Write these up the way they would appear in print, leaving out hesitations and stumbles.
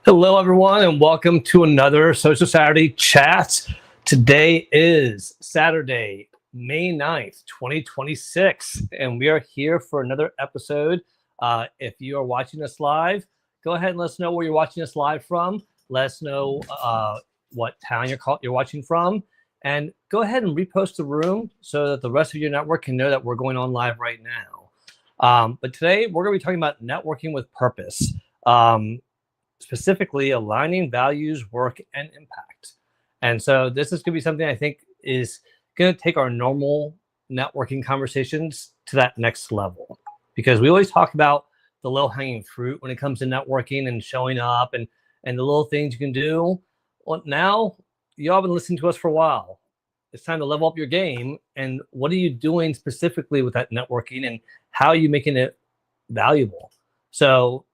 Hello, everyone, and welcome to another Social Saturday Chat. Today is Saturday, May 9th, 2026, and we are here for another episode. If you are watching us live, go ahead and let us know where you're watching us live from. Let us know what town you're watching from, and go ahead and repost the room so that the rest of your network can know that we're going on live right now. But today, we're going to be talking about networking with purpose. Specifically aligning values, work, and impact. And so this is going to be something I think is going to take our normal networking conversations to that next level, because we always talk about the low-hanging fruit when it comes to networking and showing up and the little things you can do. Well, now you all been listening to us for a while. It's time to level up your game. And what are you doing specifically with that networking, and how are you making it valuable? So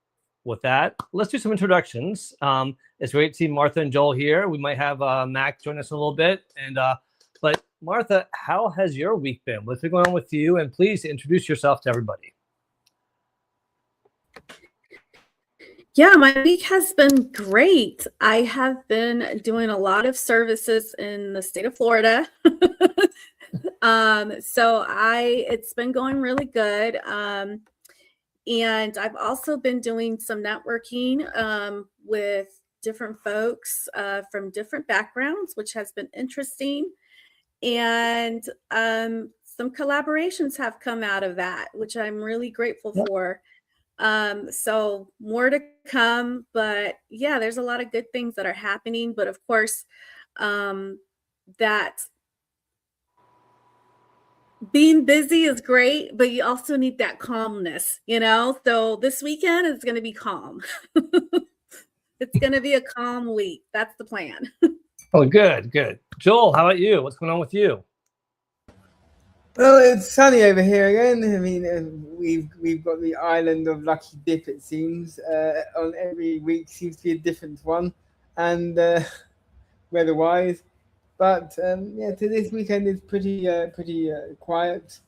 with that, let's do some introductions. It's great to see Martha and Joel here. We might have Mac join us in a little bit. But Martha, how has your week been? What's been going on with you? And please introduce yourself to everybody. Yeah, my week has been great. I have been doing a lot of services in the state of Florida. It's been going really good. And I've also been doing some networking with different folks from different backgrounds, which has been interesting. And some collaborations have come out of that, which I'm really grateful for. So more to come. But yeah, there's a lot of good things that are happening. But of course, that being busy is great, but you also need that calmness, So this weekend is going to be calm. It's going to be a calm week. That's the plan. Oh, good. Joel, how about you? What's going on with you? Well, it's sunny over here again. I mean, we've got the island of Lucky Dip, it seems. On every week seems to be a different one, and weather-wise. But to this weekend is pretty quiet.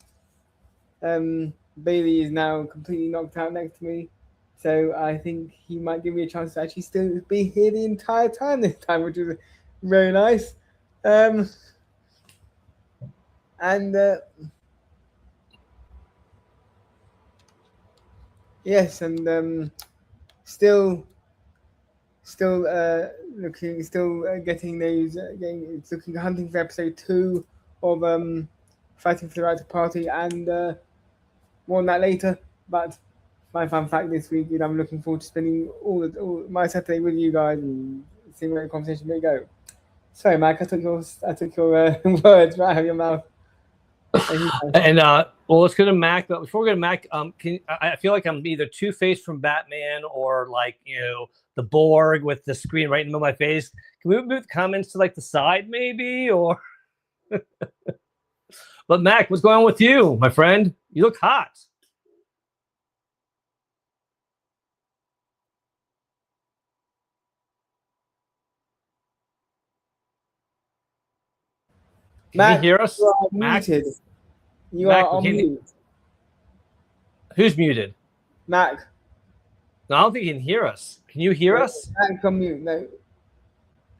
Bailey is now completely knocked out next to me, so I think he might give me a chance to actually still be here the entire time this time, which is very nice. Yes, and still getting those. It's looking hunting for episode 2 of Fighting for the Right to Party, and more on that later. But my fun fact this week is I'm looking forward to spending all my Saturday with you guys and seeing where the conversation may go. Sorry, Mac, I took your words right out of your mouth. And well, let's go to Mac. But before we go to Mac, I feel like I'm either Two-Face from Batman or the Borg with the screen right in the middle of my face. Can we move the comments to the side maybe, or? But Mac, what's going on with you, my friend? You look hot. Can you hear us? You are Mac? muted. You are on mute. Who's muted? Mac. No, I don't think he can hear us. Can you hear us? Mac on mute. No.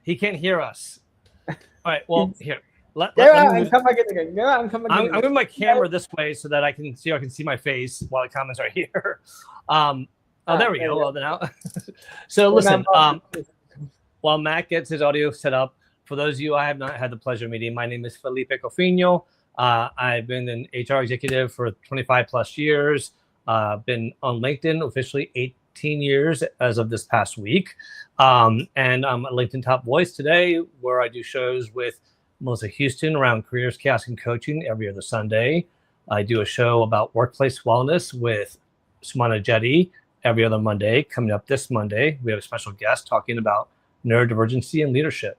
He can't hear us. All right. Well, here. Go out and come back in again. Go out and come back in. I'm moving my camera this way so that I can see my face while the comments are here. There we go. Well, now. So listen. While Mac gets his audio set up, for those of you I have not had the pleasure of meeting, my name is Felipe Cofino. I've been an HR executive for 25 plus years. Been on LinkedIn officially 15 years as of this past week. And I'm a LinkedIn Top Voice today, where I do shows with Melissa Houston around careers, chaos, and coaching every other Sunday. I do a show about workplace wellness with Sumana Jetty every other Monday. Coming up this Monday, we have a special guest talking about neurodivergency and leadership.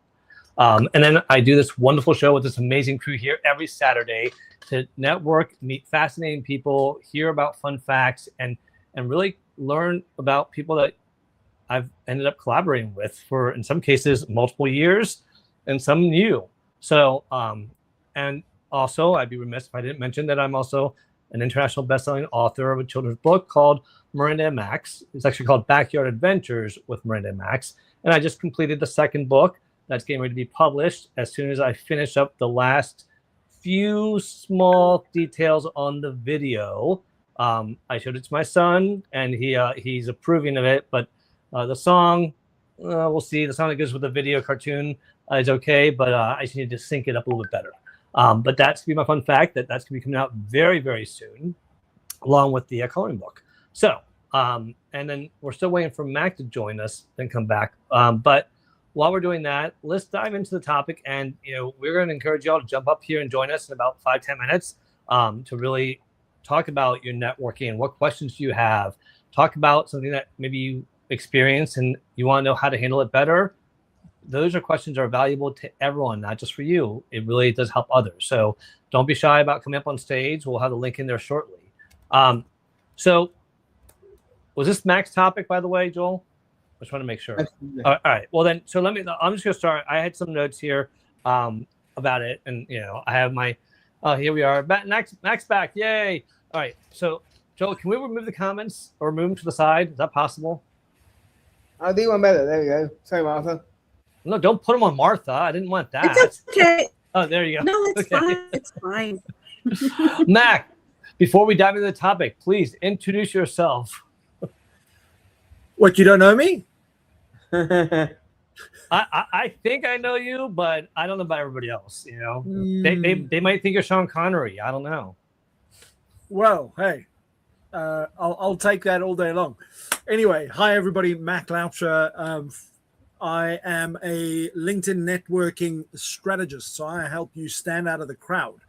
And then I do this wonderful show with this amazing crew here every Saturday to network, meet fascinating people, hear about fun facts, and really learn about people that I've ended up collaborating with for, in some cases, multiple years, and some new. So, and also, I'd be remiss if I didn't mention that I'm also an international best-selling author of a children's book called Miranda and Max. It's actually called Backyard Adventures with Miranda and Max. And I just completed the second book that's getting ready to be published as soon as I finish up the last few small details on the video. I showed it to my son, and he's approving of it, but the song, we'll see. The song that goes with the video cartoon is okay, but I just need to sync it up a little bit better. But that's going to be my fun fact, that's going to be coming out very, very soon, along with the coloring book. So, and then we're still waiting for Mac to join us, then come back. But while we're doing that, let's dive into the topic. And, we're going to encourage y'all to jump up here and join us in about 5-10 minutes to really talk about your networking and what questions do you have. Talk about something that maybe you experience and you want to know how to handle it better. Those questions are valuable to everyone, not just for you. It really does help others. So don't be shy about coming up on stage. We'll have the link in there shortly. So was this Mac's topic, by the way, Joel? I just want to make sure. All right. Well, then, so I'm just going to start. I had some notes here about it. And, I have my, here we are. Mac's back. Yay. All right. So, Joel, can we remove the comments or move them to the side? Is that possible? I'll do one better. There we go. Sorry, Martha. No, don't put them on Martha. I didn't want that. It's okay. Oh, there you go. No, it's Okay. fine. It's fine. Mac, before we dive into the topic, please introduce yourself. What, you don't know me? I think I know you, but I don't know about everybody else. They might think you're Sean Connery. I don't know. Well, hey, I'll take that all day long. Anyway, hi everybody, Mac Lauscher. I am a LinkedIn networking strategist, so I help you stand out of the crowd.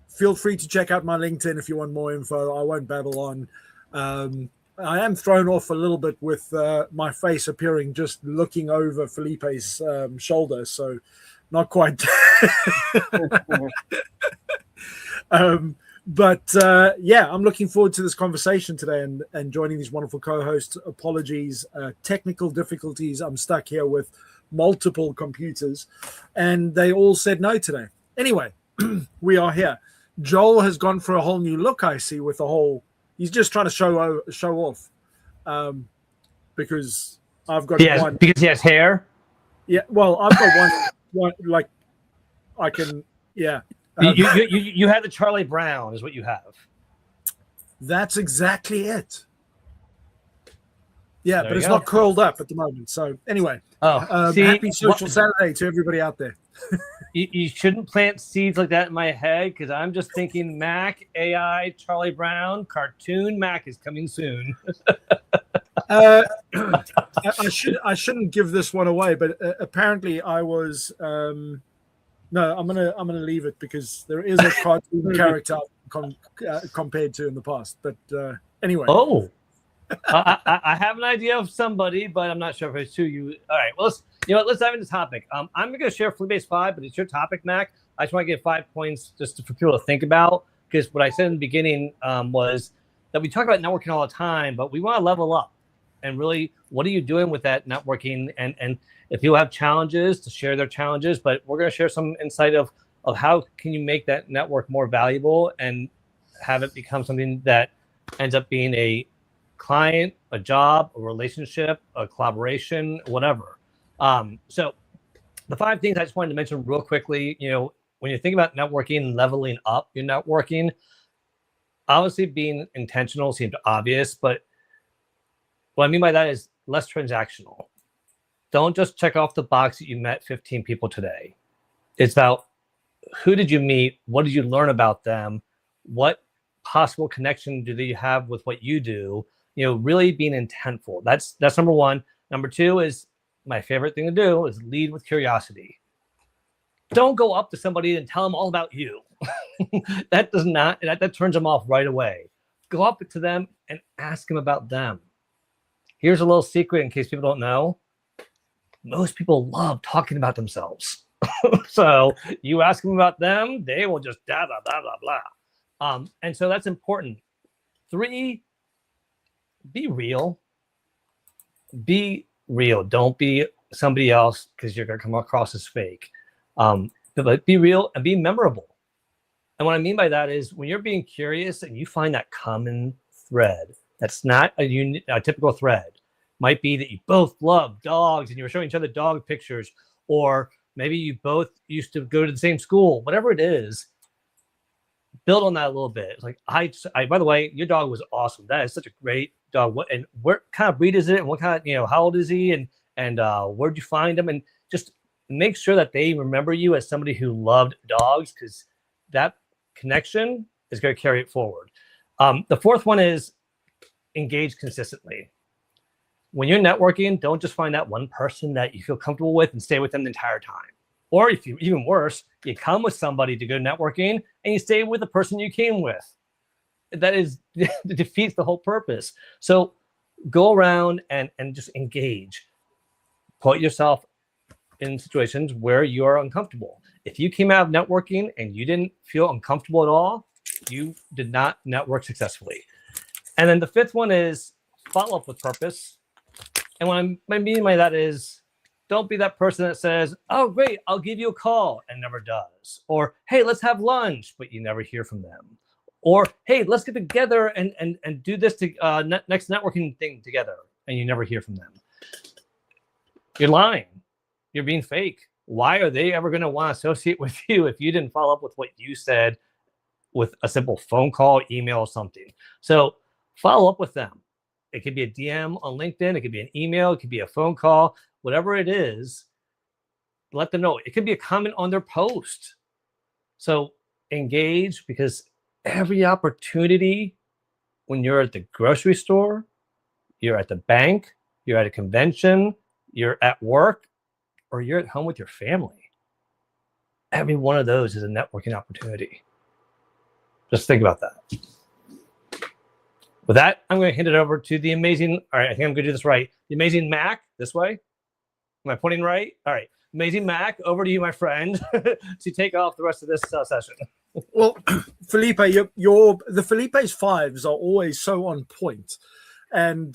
Feel free to check out my LinkedIn if you want more info. I won't babble on. I am thrown off a little bit with my face appearing just looking over Felipe's shoulder, so not quite. But I'm looking forward to this conversation today and joining these wonderful co-hosts. Apologies, technical difficulties. I'm stuck here with multiple computers, and they all said no today. Anyway, we are here. Joel has gone for a whole new look, I see, with the whole. He's just trying to show off, because I've got one. Because he has hair. Yeah, well, I've got one like I can. Yeah. You have the Charlie Brown, is what you have. That's exactly it. Yeah, There but you it's go. not curled up at the moment. So anyway, See, happy Social Saturday to everybody out there. You shouldn't plant seeds like that in my head, because I'm just thinking Mac, AI, Charlie Brown, cartoon Mac is coming soon. I shouldn't give this one away, but apparently I was. No, I'm gonna leave it because there is a cartoon character compared to in the past. But anyway. Oh, I have an idea of somebody, but I'm not sure if it's who you. All right, well, let's dive into the topic. I'm going to share Fluentbase 5, but it's your topic, Mac. I just want to give 5 points just for people to think about, because what I said in the beginning was that we talk about networking all the time, but we want to level up. And really, what are you doing with that networking? And if you have challenges, to share their challenges, but we're going to share some insight of how can you make that network more valuable and have it become something that ends up being a client, a job, a relationship, a collaboration, whatever. So the 5 things I just wanted to mention real quickly, when you think about networking and leveling up your networking, obviously being intentional seems obvious, but what I mean by that is less transactional. Don't just check off the box that you met 15 people today. It's about who did you meet? What did you learn about them? What possible connection do you have with what you do? Really being intentful. That's number one. Number two is my favorite thing to do is lead with curiosity. Don't go up to somebody and tell them all about you. That turns them off right away. Go up to them and ask them about them. Here's a little secret in case people don't know. Most people love talking about themselves. So you ask them about them, they will just blah, blah, blah, blah, blah. And so that's important. 3, be real. Be real. Don't be somebody else because you're going to come across as fake. But be real and be memorable. And what I mean by that is when you're being curious and you find that common thread, that's not a typical thread. Might be that you both love dogs and you were showing each other dog pictures, or maybe you both used to go to the same school. Whatever it is, build on that a little bit. It's like, I by the way, your dog was awesome. That is such a great dog. And what kind of breed is it? And what kind of, how old is he? And where'd you find him? And just make sure that they remember you as somebody who loved dogs, because that connection is going to carry it forward. The 4th one is engage consistently. When you're networking, don't just find that one person that you feel comfortable with and stay with them the entire time. Or if you, even worse, you come with somebody to go networking and you stay with the person you came with. That defeats the whole purpose. So go around and just engage. Put yourself in situations where you are uncomfortable. If you came out of networking and you didn't feel uncomfortable at all, you did not network successfully. And then the 5th one is follow up with purpose. And what I mean by that is, don't be that person that says, oh, great, I'll give you a call, and never does. Or, hey, let's have lunch, but you never hear from them. Or, hey, let's get together and do this next networking thing together, and you never hear from them. You're lying. You're being fake. Why are they ever going to want to associate with you if you didn't follow up with what you said with a simple phone call, email, or something? So follow up with them. It could be a DM on LinkedIn. It could be an email. It could be a phone call. Whatever it is, let them know. It could be a comment on their post. So engage, because every opportunity, when you're at the grocery store, you're at the bank, you're at a convention, you're at work, or you're at home with your family, every one of those is a networking opportunity. Just think about that. With that, I'm going to hand it over to the amazing, all right, I think I'm going to do this right. The amazing Mac, this way. Am I pointing right? All right. Amazing Mac, over to you, my friend, to take off the rest of this session. Well, Felipe, the Felipe's 5s are always so on point. And,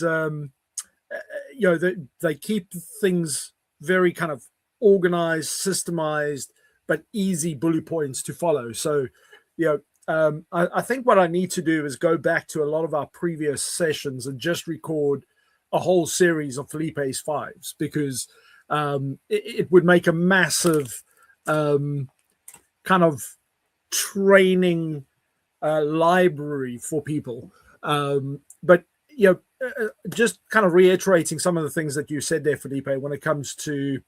they keep things very kind of organized, systemized, but easy bullet points to follow. So, I think what I need to do is go back to a lot of our previous sessions and just record a whole series of Felipe's 5s, because it would make a massive kind of training library for people. But just kind of reiterating some of the things that you said there, Felipe, when it comes to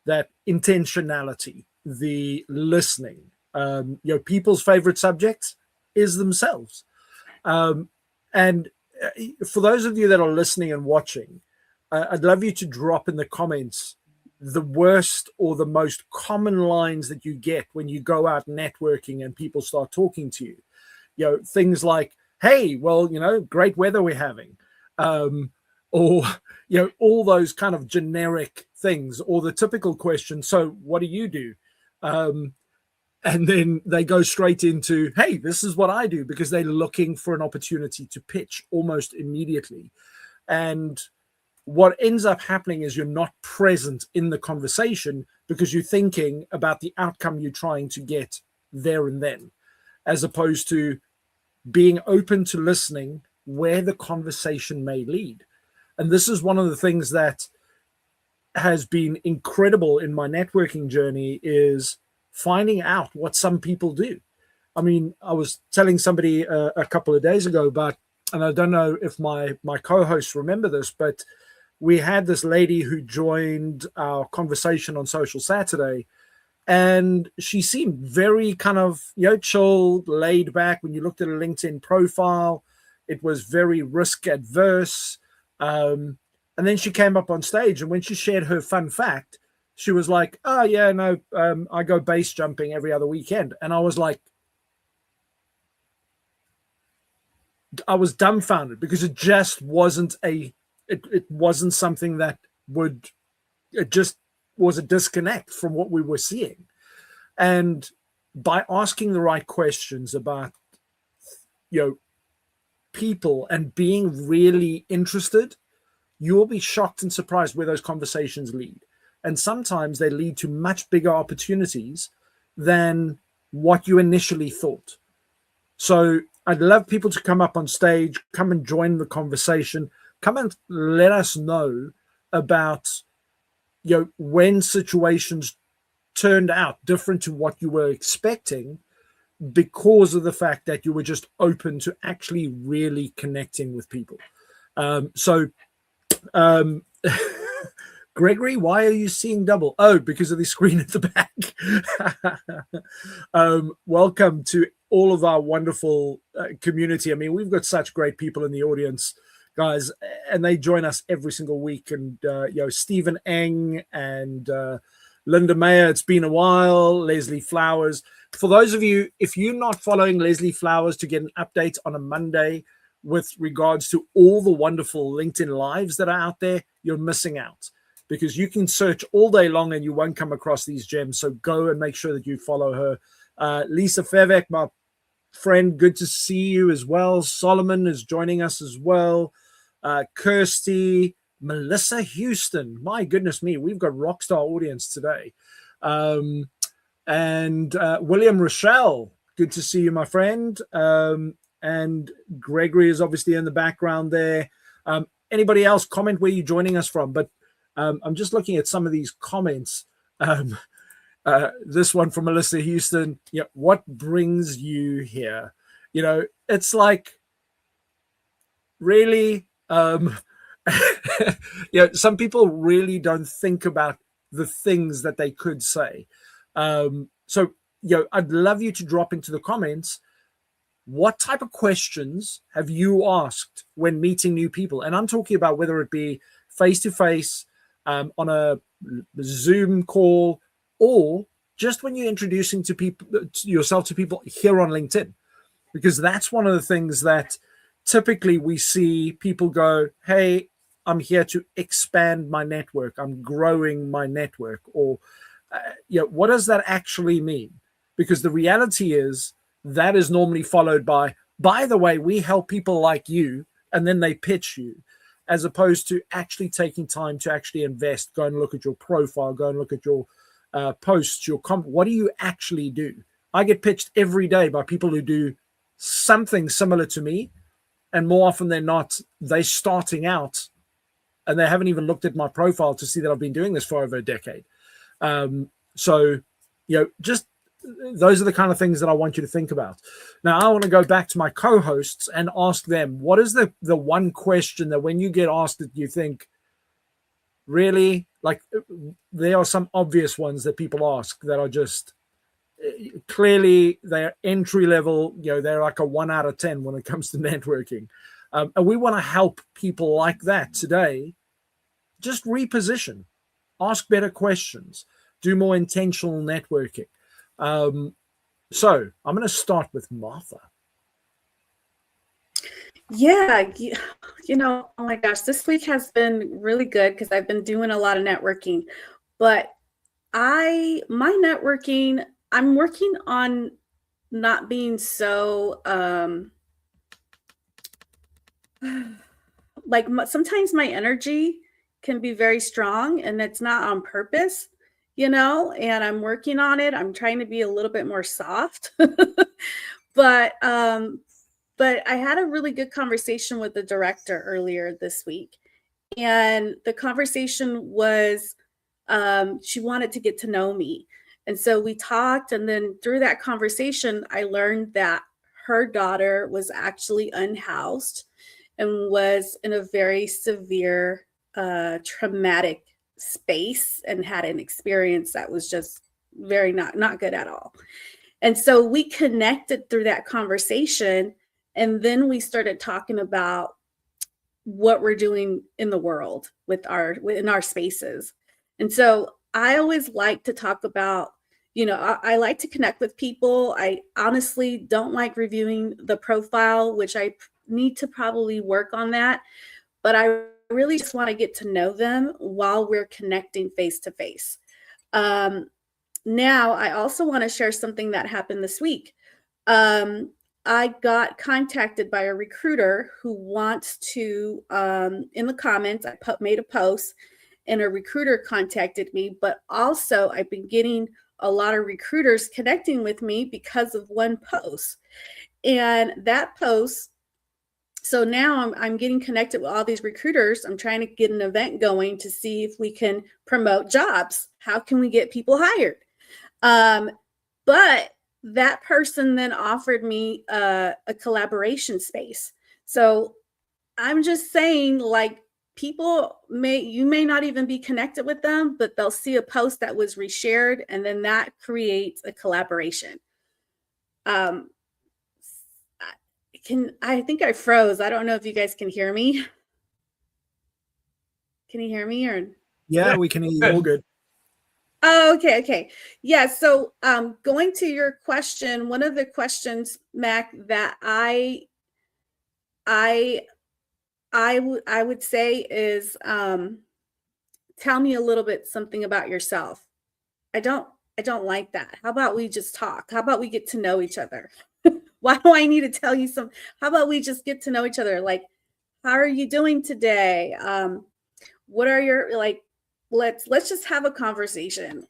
that intentionality, the listening. People's favorite subject is themselves. And for those of you that are listening and watching, I'd love you to drop in the comments the worst or the most common lines that you get when you go out networking and people start talking to you. Things like, hey, well, great weather we're having. Or, all those kind of generic things, or the typical question, so what do you do? And then they go straight into, hey, this is what I do, because they're looking for an opportunity to pitch almost immediately. And what ends up happening is you're not present in the conversation because you're thinking about the outcome you're trying to get there and then, as opposed to being open to listening where the conversation may lead. And this is one of the things that has been incredible in my networking journey, is finding out what some people do. I mean, I was telling somebody a couple of days ago, and I don't know if my co-hosts remember this, but we had this lady who joined our conversation on Social Saturday, And she seemed very kind of, chill, laid back. When you looked at her LinkedIn profile, it was very risk adverse. And then she came up on stage, and when she shared her fun fact, she was like, "Oh yeah, no, I go base jumping every other weekend." And I was like, I was dumbfounded, because it just wasn't it wasn't something that would, it just was a disconnect from what we were seeing. And by asking the right questions about, people and being really interested, you'll be shocked and surprised where those conversations lead. And sometimes they lead to much bigger opportunities than what you initially thought. So I'd love people to come up on stage, come and join the conversation, come and let us know about, when situations turned out different to what you were expecting, because of the fact that you were just open to actually really connecting with people. Gregory, why are you seeing double? Oh, because of the screen at the back. Welcome to all of our wonderful community. I mean, we've got such great people in the audience, guys, and they join us every single week. And, Stephen Eng and Linda Mayer, it's been a while, Leslie Flowers. For those of you, if you're not following Leslie Flowers to get an update on a Monday with regards to all the wonderful LinkedIn Lives that are out there, you're missing out, because you can search all day long and you won't come across these gems. So go and make sure that you follow her. Lisa Fevek, my friend, good to see you as well. Solomon is joining us as well. Kirsty, Melissa Houston. My goodness me, we've got rockstar audience today. And William Rochelle, good to see you, my friend. And Gregory is obviously in the background there. Anybody else comment where you're joining us from? But I'm just looking at some of these comments. This one from Melissa Houston. Yeah, what brings you here? It's like, really, some people really don't think about the things that they could say. So I'd love you to drop into the comments, what type of questions have you asked when meeting new people? And I'm talking about whether it be face-to-face, on a Zoom call, or just when you're introducing yourself to people here on LinkedIn. Because that's one of the things that typically we see people go, hey, I'm here to expand my network. I'm growing my network. Or, what does that actually mean? Because the reality is that is normally followed by the way, we help people like you, and then they pitch you, as opposed to actually taking time to actually invest, go and look at your profile, go and look at your posts, what do you actually do? I get pitched every day by people who do something similar to me. And more often than not, they're starting out and they haven't even looked at my profile to see that I've been doing this for over a decade. Just those are the kind of things that I want you to think about. Now, I want to go back to my co-hosts and ask them, what is the one question that when you get asked that you think, really, like, there are some obvious ones that people ask that are just clearly they're entry level, they're like a 1 out of 10 when it comes to networking. And we want to help people like that today. Just reposition, ask better questions, do more intentional networking. So I'm going to start with Martha. Yeah, oh my gosh, this week has been really good because I've been doing a lot of networking, but my networking, I'm working on not being so, sometimes my energy can be very strong and it's not on purpose, and I'm working on it. I'm trying to be a little bit more soft, but I had a really good conversation with the director earlier this week. And the conversation was, she wanted to get to know me. And so we talked. And then through that conversation, I learned that her daughter was actually unhoused and was in a very severe, traumatic space and had an experience that was just very not good at all. And so we connected through that conversation, and then we started talking about what we're doing in the world within our spaces. And so I always like to talk about, I like to connect with people. I honestly don't like reviewing the profile, which I need to probably work on that. But I really just want to get to know them while we're connecting face to face. Now, I also want to share something that happened this week. I got contacted by a recruiter who wants to, in the comments, I made a post and a recruiter contacted me, but also I've been getting a lot of recruiters connecting with me because of one post. And that post, so now I'm getting connected with all these recruiters. I'm trying to get an event going to see if we can promote jobs. How can we get people hired? But that person then offered me a collaboration space. So I'm just saying, like, you may not even be connected with them, but they'll see a post that was reshared, and then that creates a collaboration. I think I froze. I don't know if you guys can hear me. Can you hear me? Or Yeah, we can hear you all good. Oh, okay. Yeah. So going to your question, one of the questions, Mac, that I would say is tell me a little bit something about yourself. I don't like that. How about we just talk? How about we get to know each other? Why do I need to tell you how about we just get to know each other? Like, how are you doing today? What are your, like, let's just have a conversation.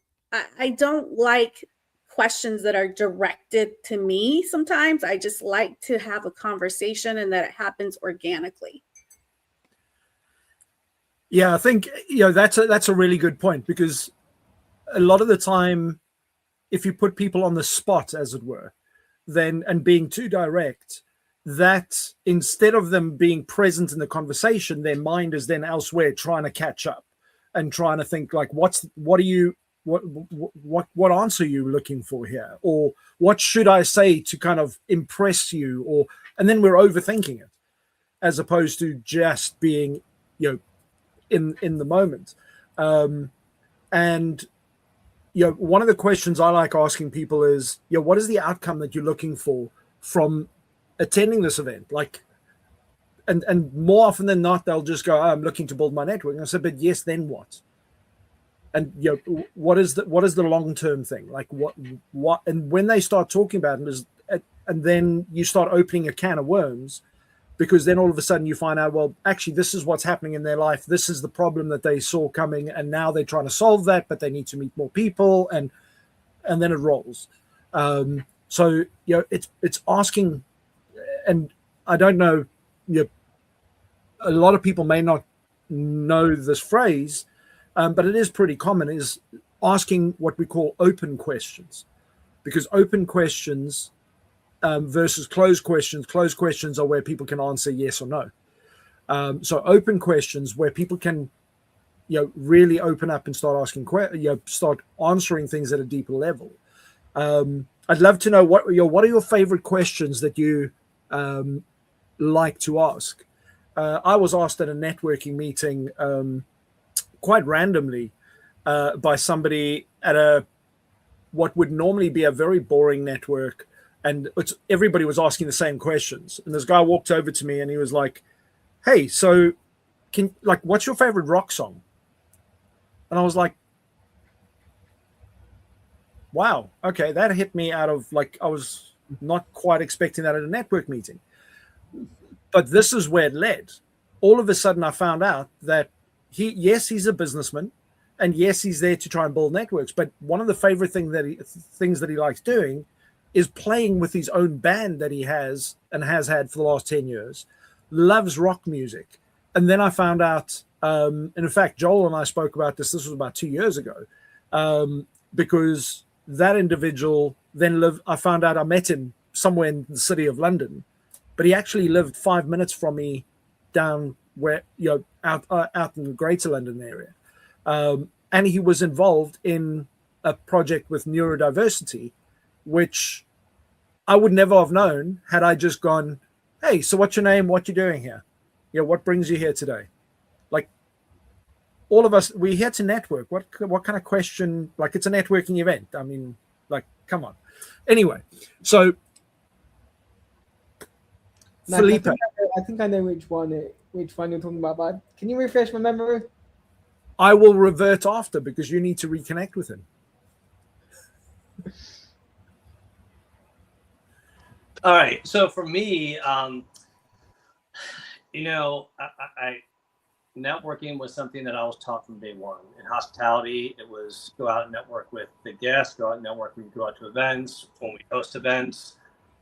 I don't like questions that are directed to me. Sometimes I just like to have a conversation and that it happens organically. Yeah, I think that's a really good point, because a lot of the time, if you put people on the spot, as it were, then and being too direct, that instead of them being present in the conversation, their mind is then elsewhere trying to catch up and trying to think, like, what answer are you looking for here, or what should I say to kind of impress you, and then we're overthinking it as opposed to just being in the moment. And one of the questions I like asking people is, what is the outcome that you're looking for from attending this event? Like, and more often than not, they'll just go, I'm looking to build my network. And I said, but yes, then what? And what is the long-term thing? Like what? And when they start talking about it, and then you start opening a can of worms, because then all of a sudden you find out, well, actually, this is what's happening in their life. This is the problem that they saw coming, and now they're trying to solve that, but they need to meet more people, and then it rolls. So it's asking, and I don't know, a lot of people may not know this phrase, but it is pretty common, is asking what we call open questions, because open questions versus closed questions. Closed questions are where people can answer yes or no. So open questions where people can, really open up and start asking, start answering things at a deeper level. I'd love to know what are your favorite questions that you like to ask. I was asked at a networking meeting quite randomly by somebody at what would normally be a very boring network. And everybody was asking the same questions. And this guy walked over to me and he was like, hey, so what's your favorite rock song? And I was like, wow, okay, that hit me out of, like, I was not quite expecting that at a network meeting. But this is where it led. All of a sudden I found out that he's a businessman, and yes, he's there to try and build networks. But one of the favorite things that he likes doing is playing with his own band that he has and has had for the last 10 years, loves rock music. And then I found out, and in fact, Joel and I spoke about this was about 2 years ago, because that individual then I found out I met him somewhere in the city of London, but he actually lived 5 minutes from me down where, out in the greater London area. And he was involved in a project with neurodiversity, which I would never have known had I just gone, hey, so what's your name? What you doing here? Yeah, what brings you here today? Like, all of us, we're here to network. What kind of question? Like, it's a networking event. I mean, like, come on. Anyway, so Matt, Felipe, I think I know which one you're talking about, but can you refresh my memory? I will revert after because you need to reconnect with him. All right. So for me, I networking was something that I was taught from day one. In hospitality, it was go out and network with the guests, go out and network when we go out to events, when we host events.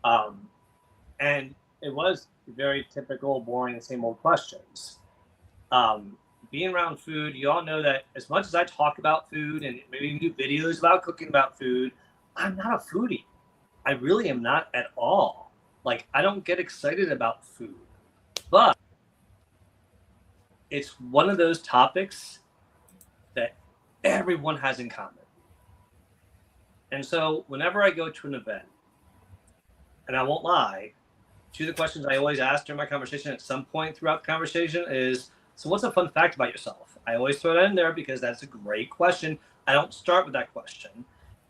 And it was very typical, boring, same old questions. Being around food, you all know that as much as I talk about food and maybe do videos about cooking about food, I'm not a foodie. I really am not at all. Like, I don't get excited about food. But it's one of those topics that everyone has in common. And so whenever I go to an event, and I won't lie, two of the questions I always ask during my conversation at some point throughout the conversation is, so what's a fun fact about yourself? I always throw that in there because that's a great question. I don't start with that question.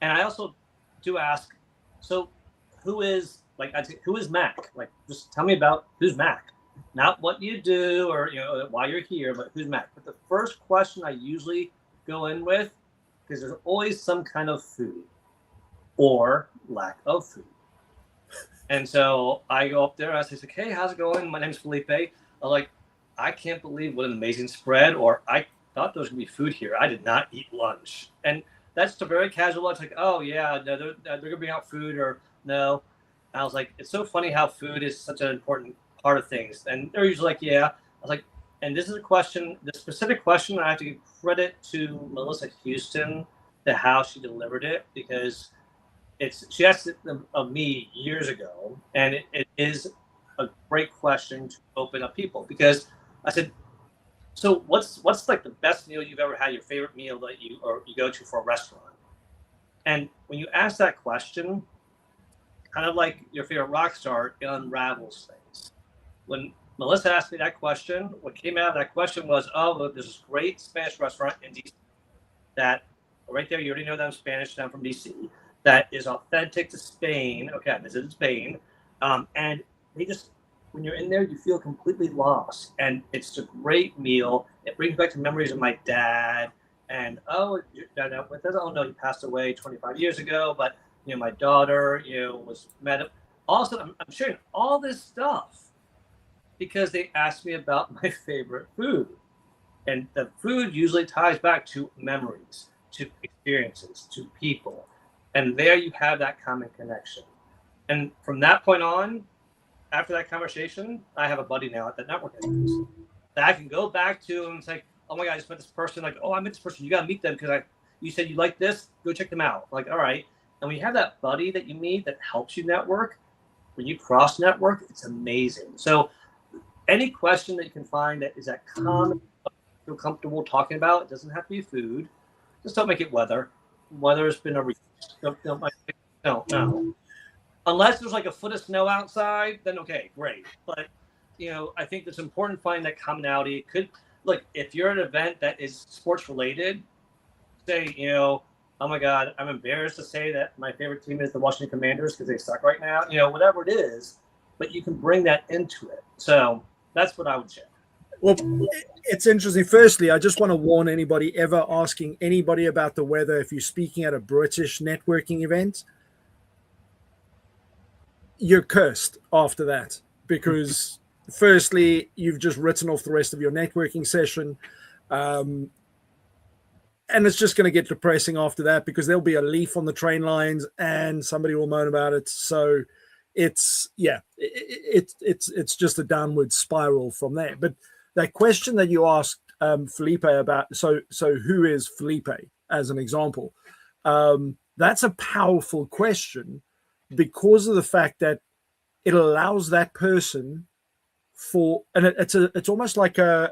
And I also do ask, so who is Mac? Like, just tell me about who's Mac. Not what you do or why you're here, but who's Mac. But the first question I usually go in with, because there's always some kind of food or lack of food. And so I go up there and I say, hey, how's it going? My name's Felipe. I'm like, I can't believe what an amazing spread, or I thought there was going to be food here. I did not eat lunch. And that's a very casual. It's like, oh, yeah, no, they're going to bring out food, or no. And I was like, it's so funny how food is such an important part of things. And they're usually like, yeah. I was like, and this is a question, the specific question, I have to give credit to Melissa Houston to how she delivered it, because she asked it of me years ago, and it is a great question to open up people, because I said, so what's like the best meal you've ever had, your favorite meal that you go to for a restaurant? And when you ask that question, kind of like your favorite rock star, it unravels things. When Melissa asked me that question, what came out of that question was, oh, look, there's this great Spanish restaurant in DC that right there, you already know that I'm Spanish, I'm from DC, that is authentic to Spain. Okay, I visited Spain. And they just, when you're in there, you feel completely lost. And it's a great meal. It brings back the memories of my dad. And, oh no, he passed away 25 years ago. But, my daughter, was met up. Also, I'm sharing all this stuff because they asked me about my favorite food. And the food usually ties back to memories, to experiences, to people. And there you have that common connection. And from that point on, after that conversation, I have a buddy now at that networking that I can go back to and say, oh my God, I just met this person. Like, oh, I met this person. You got to meet them because you said you like this. Go check them out. Like, all right. And when you have that buddy that you meet that helps you network, when you cross network, it's amazing. So any question that you can find that is that common, feel comfortable talking about, it doesn't have to be food. Just don't make it weather. Weather's been a no. Unless there's like a foot of snow outside, then okay, great. But I think it's important to find that commonality. If you're at an event that is sports related, say, oh my God, I'm embarrassed to say that my favorite team is the Washington Commanders because they suck right now. Whatever it is, but you can bring that into it. So that's what I would share. Well, it's interesting. Firstly, I just want to warn anybody ever asking anybody about the weather if you're speaking at a British networking event, you're cursed after that, because firstly, you've just written off the rest of your networking session. And it's just going to get depressing after that, because there'll be a leaf on the train lines and somebody will moan about it. So it's just a downward spiral from there. But that question that you asked Felipe about, so who is Felipe as an example? That's a powerful question, because of the fact that it allows that person it's almost like a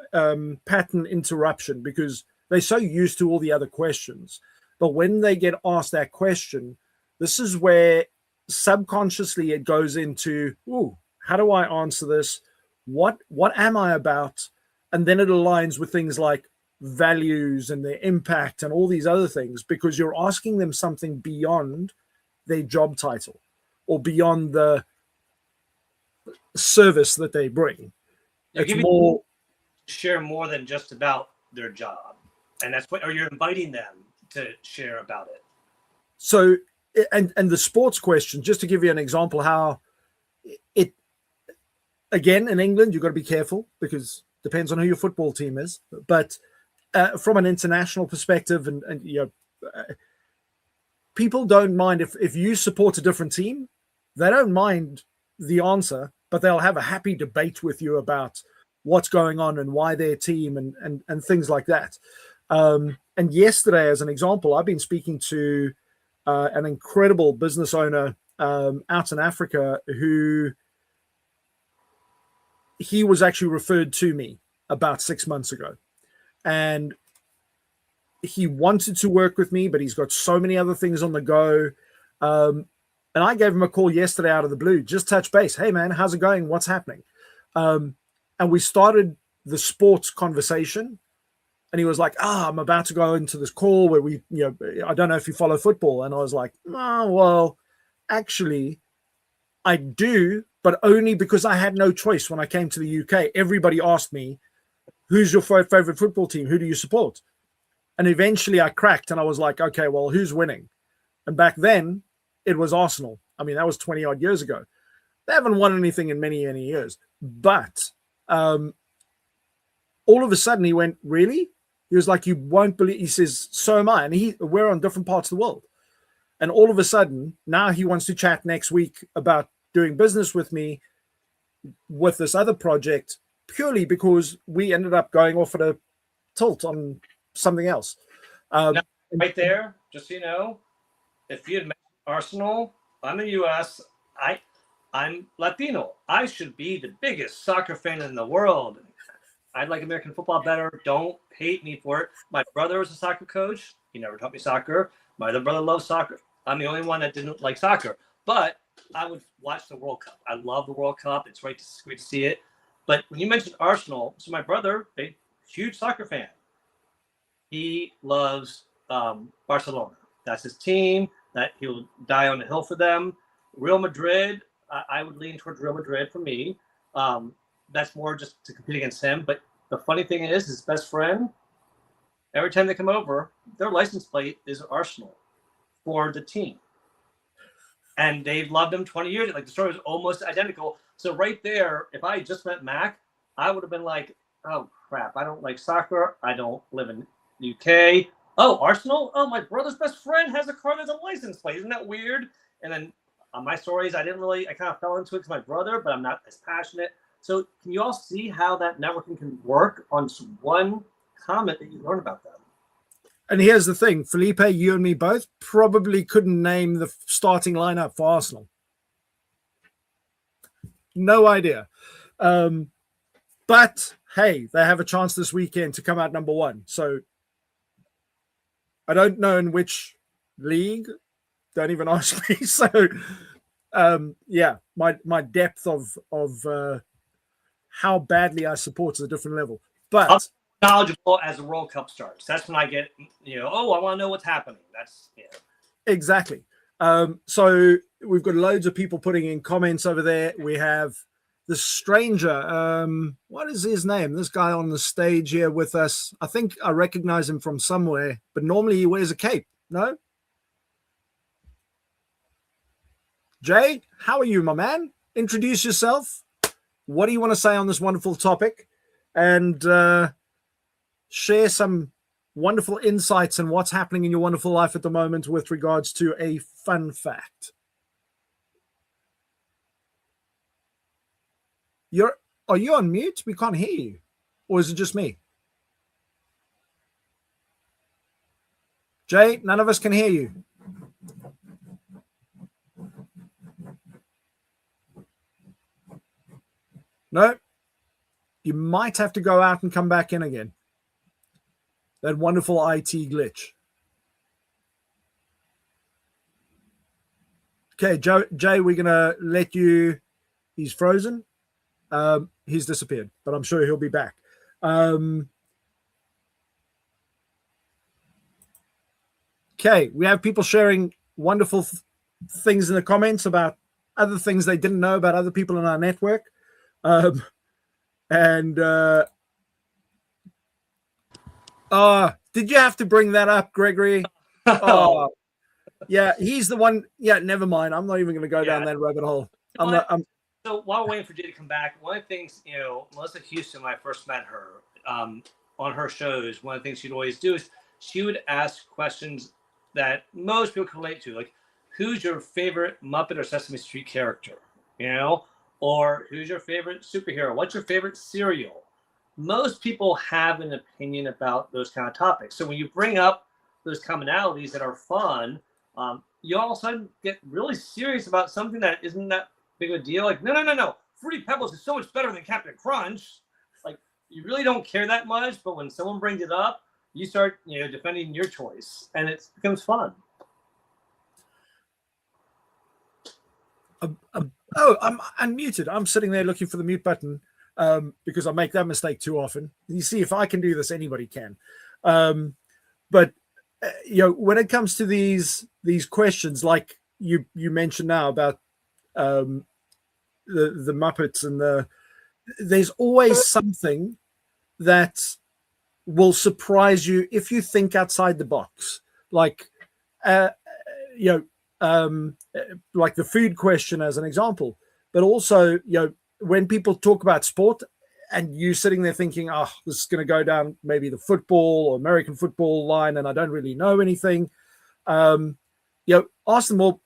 pattern interruption, because they're so used to all the other questions But when they get asked that question, this is where subconsciously it goes into, ooh, how do I answer this? What am I about? And then it aligns with things like values and their impact and all these other things, because you're asking them something beyond their job title or beyond the service that they bring. You're It's giving more share more than just about their job, and that's what, or you're inviting them to share about it. so. And the sports question, just to give you an example, how it, again, in England, you've got to be careful because it depends on who your football team is. But from an international perspective, and people don't mind if you support a different team, they don't mind the answer, but they'll have a happy debate with you about what's going on and why their team and things like that. And yesterday, as an example, I've been speaking to an incredible business owner out in Africa who he was actually referred to me about 6 months ago. And he wanted to work with me, but he's got so many other things on the go. And I gave him a call yesterday out of the blue, just touch base. Hey, man, how's it going? What's happening? And we started the sports conversation. And he was like, I'm about to go into this call where I don't know if you follow football. And I was like, oh, well, actually, I do, but only because I had no choice when I came to the UK. Everybody asked me, who's your favorite football team? Who do you support? And eventually I cracked and I was like, okay, well, who's winning? And back then it was Arsenal. I mean, that was 20 odd years ago. They haven't won anything in many, many years. But all of a sudden he went, really? He was like, you won't believe. He says, so am I. And we're on different parts of the world. And all of a sudden, now he wants to chat next week about doing business with me with this other project, purely because we ended up going off at a tilt on something else. Right there, just so you know, if you had mentioned Arsenal, I'm in the US, I'm Latino. I should be the biggest soccer fan in the world. I like American football better. Don't hate me for it. My brother was a soccer coach. He never taught me soccer. My other brother loves soccer. I'm the only one that didn't like soccer. But I would watch the World Cup. I love the World Cup. It's great to see it. But when you mentioned Arsenal, so my brother, big, huge soccer fan. He loves Barcelona. That's his team. That he'll die on the hill for them. Real Madrid, I would lean towards Real Madrid for me. That's more just to compete against him. But the funny thing is, his best friend, every time they come over, their license plate is Arsenal for the team. And they've loved him 20 years. Like, the story was almost identical. So right there, if I just met Mac, I would have been like, oh, crap. I don't like soccer. I don't live in the UK. Oh, Arsenal? Oh, my brother's best friend has a car that's a license plate. Isn't that weird? And then on my stories, I kind of fell into it because my brother, but I'm not as passionate. So can you all see how that networking can work on one comment that you learn about them? And here's the thing, Felipe, you and me both probably couldn't name the starting lineup for Arsenal. No idea. But hey, they have a chance this weekend to come out number one. So I don't know in which league. Don't even ask me. So yeah, my depth of how badly I support is a different level. But I'm knowledgeable as the World Cup starts. That's when I get, I want to know what's happening. That's exactly. So we've got loads of people putting in comments over there. We have the stranger. What is his name? This guy on the stage here with us. I think I recognize him from somewhere, but normally he wears a cape. No? Jay, how are you, my man? Introduce yourself. What do you want to say on this wonderful topic? And share some wonderful insights on what's happening in your wonderful life at the moment with regards to a fun fact. Are you on mute? We can't hear you. Or is it just me? Jay, none of us can hear you. No, you might have to go out and come back in again. That wonderful IT glitch. Okay, Jay, we're gonna let you. He's frozen. He's disappeared, but I'm sure he'll be back. Okay, we have people sharing wonderful things in the comments about other things they didn't know about other people in our network. Did you have to bring that up, Gregory? Oh, yeah, he's the one. Yeah, never mind. I'm not even going to go down that rabbit hole. So while we're waiting for Jay to come back, one of the things, Melissa Houston, when I first met her on her shows, one of the things she'd always do is she would ask questions that most people can relate to, like, who's your favorite Muppet or Sesame Street character? Or who's your favorite superhero? What's your favorite cereal? Most people have an opinion about those kind of topics. So when you bring up those commonalities that are fun, you all of a sudden get really serious about something that isn't that big of a deal. Like, no. Fruity Pebbles is so much better than Captain Crunch. Like, you really don't care that much, but when someone brings it up, you start, defending your choice, and it becomes fun. I'm unmuted. I'm sitting there looking for the mute button because I make that mistake too often. You see, if I can do this, anybody can. But when it comes to these questions, like you mentioned now about the Muppets and there's always something that will surprise you if you think outside the box, like like the food question as an example, but also when people talk about sport and you sitting there thinking, oh, this is going to go down maybe the football or American football line and I don't really know anything, ask them, well,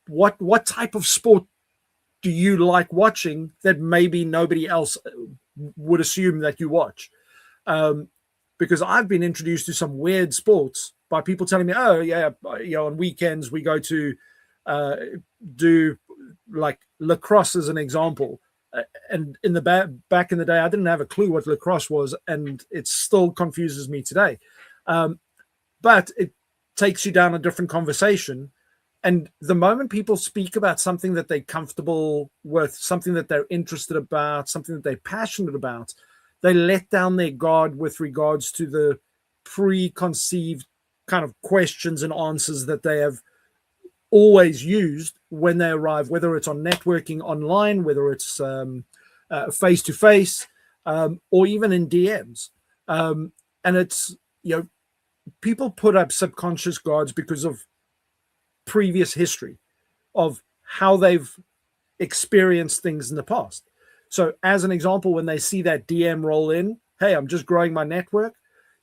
what type of sport do you like watching that maybe nobody else would assume that you watch? Because I've been introduced to some weird sports by people telling me, oh yeah, on weekends we go to do like lacrosse as an example. And in the back in the day, I didn't have a clue what lacrosse was, and it still confuses me today. But it takes you down a different conversation. And the moment people speak about something that they're comfortable with, something that they're interested about, something that they're passionate about, they let down their guard with regards to the preconceived kind of questions and answers that they have always used when they arrive, whether it's on networking online, whether it's face-to-face, or even in DMs. And it's, people put up subconscious guards because of previous history of how they've experienced things in the past. So as an example, when they see that DM roll in, hey, I'm just growing my network,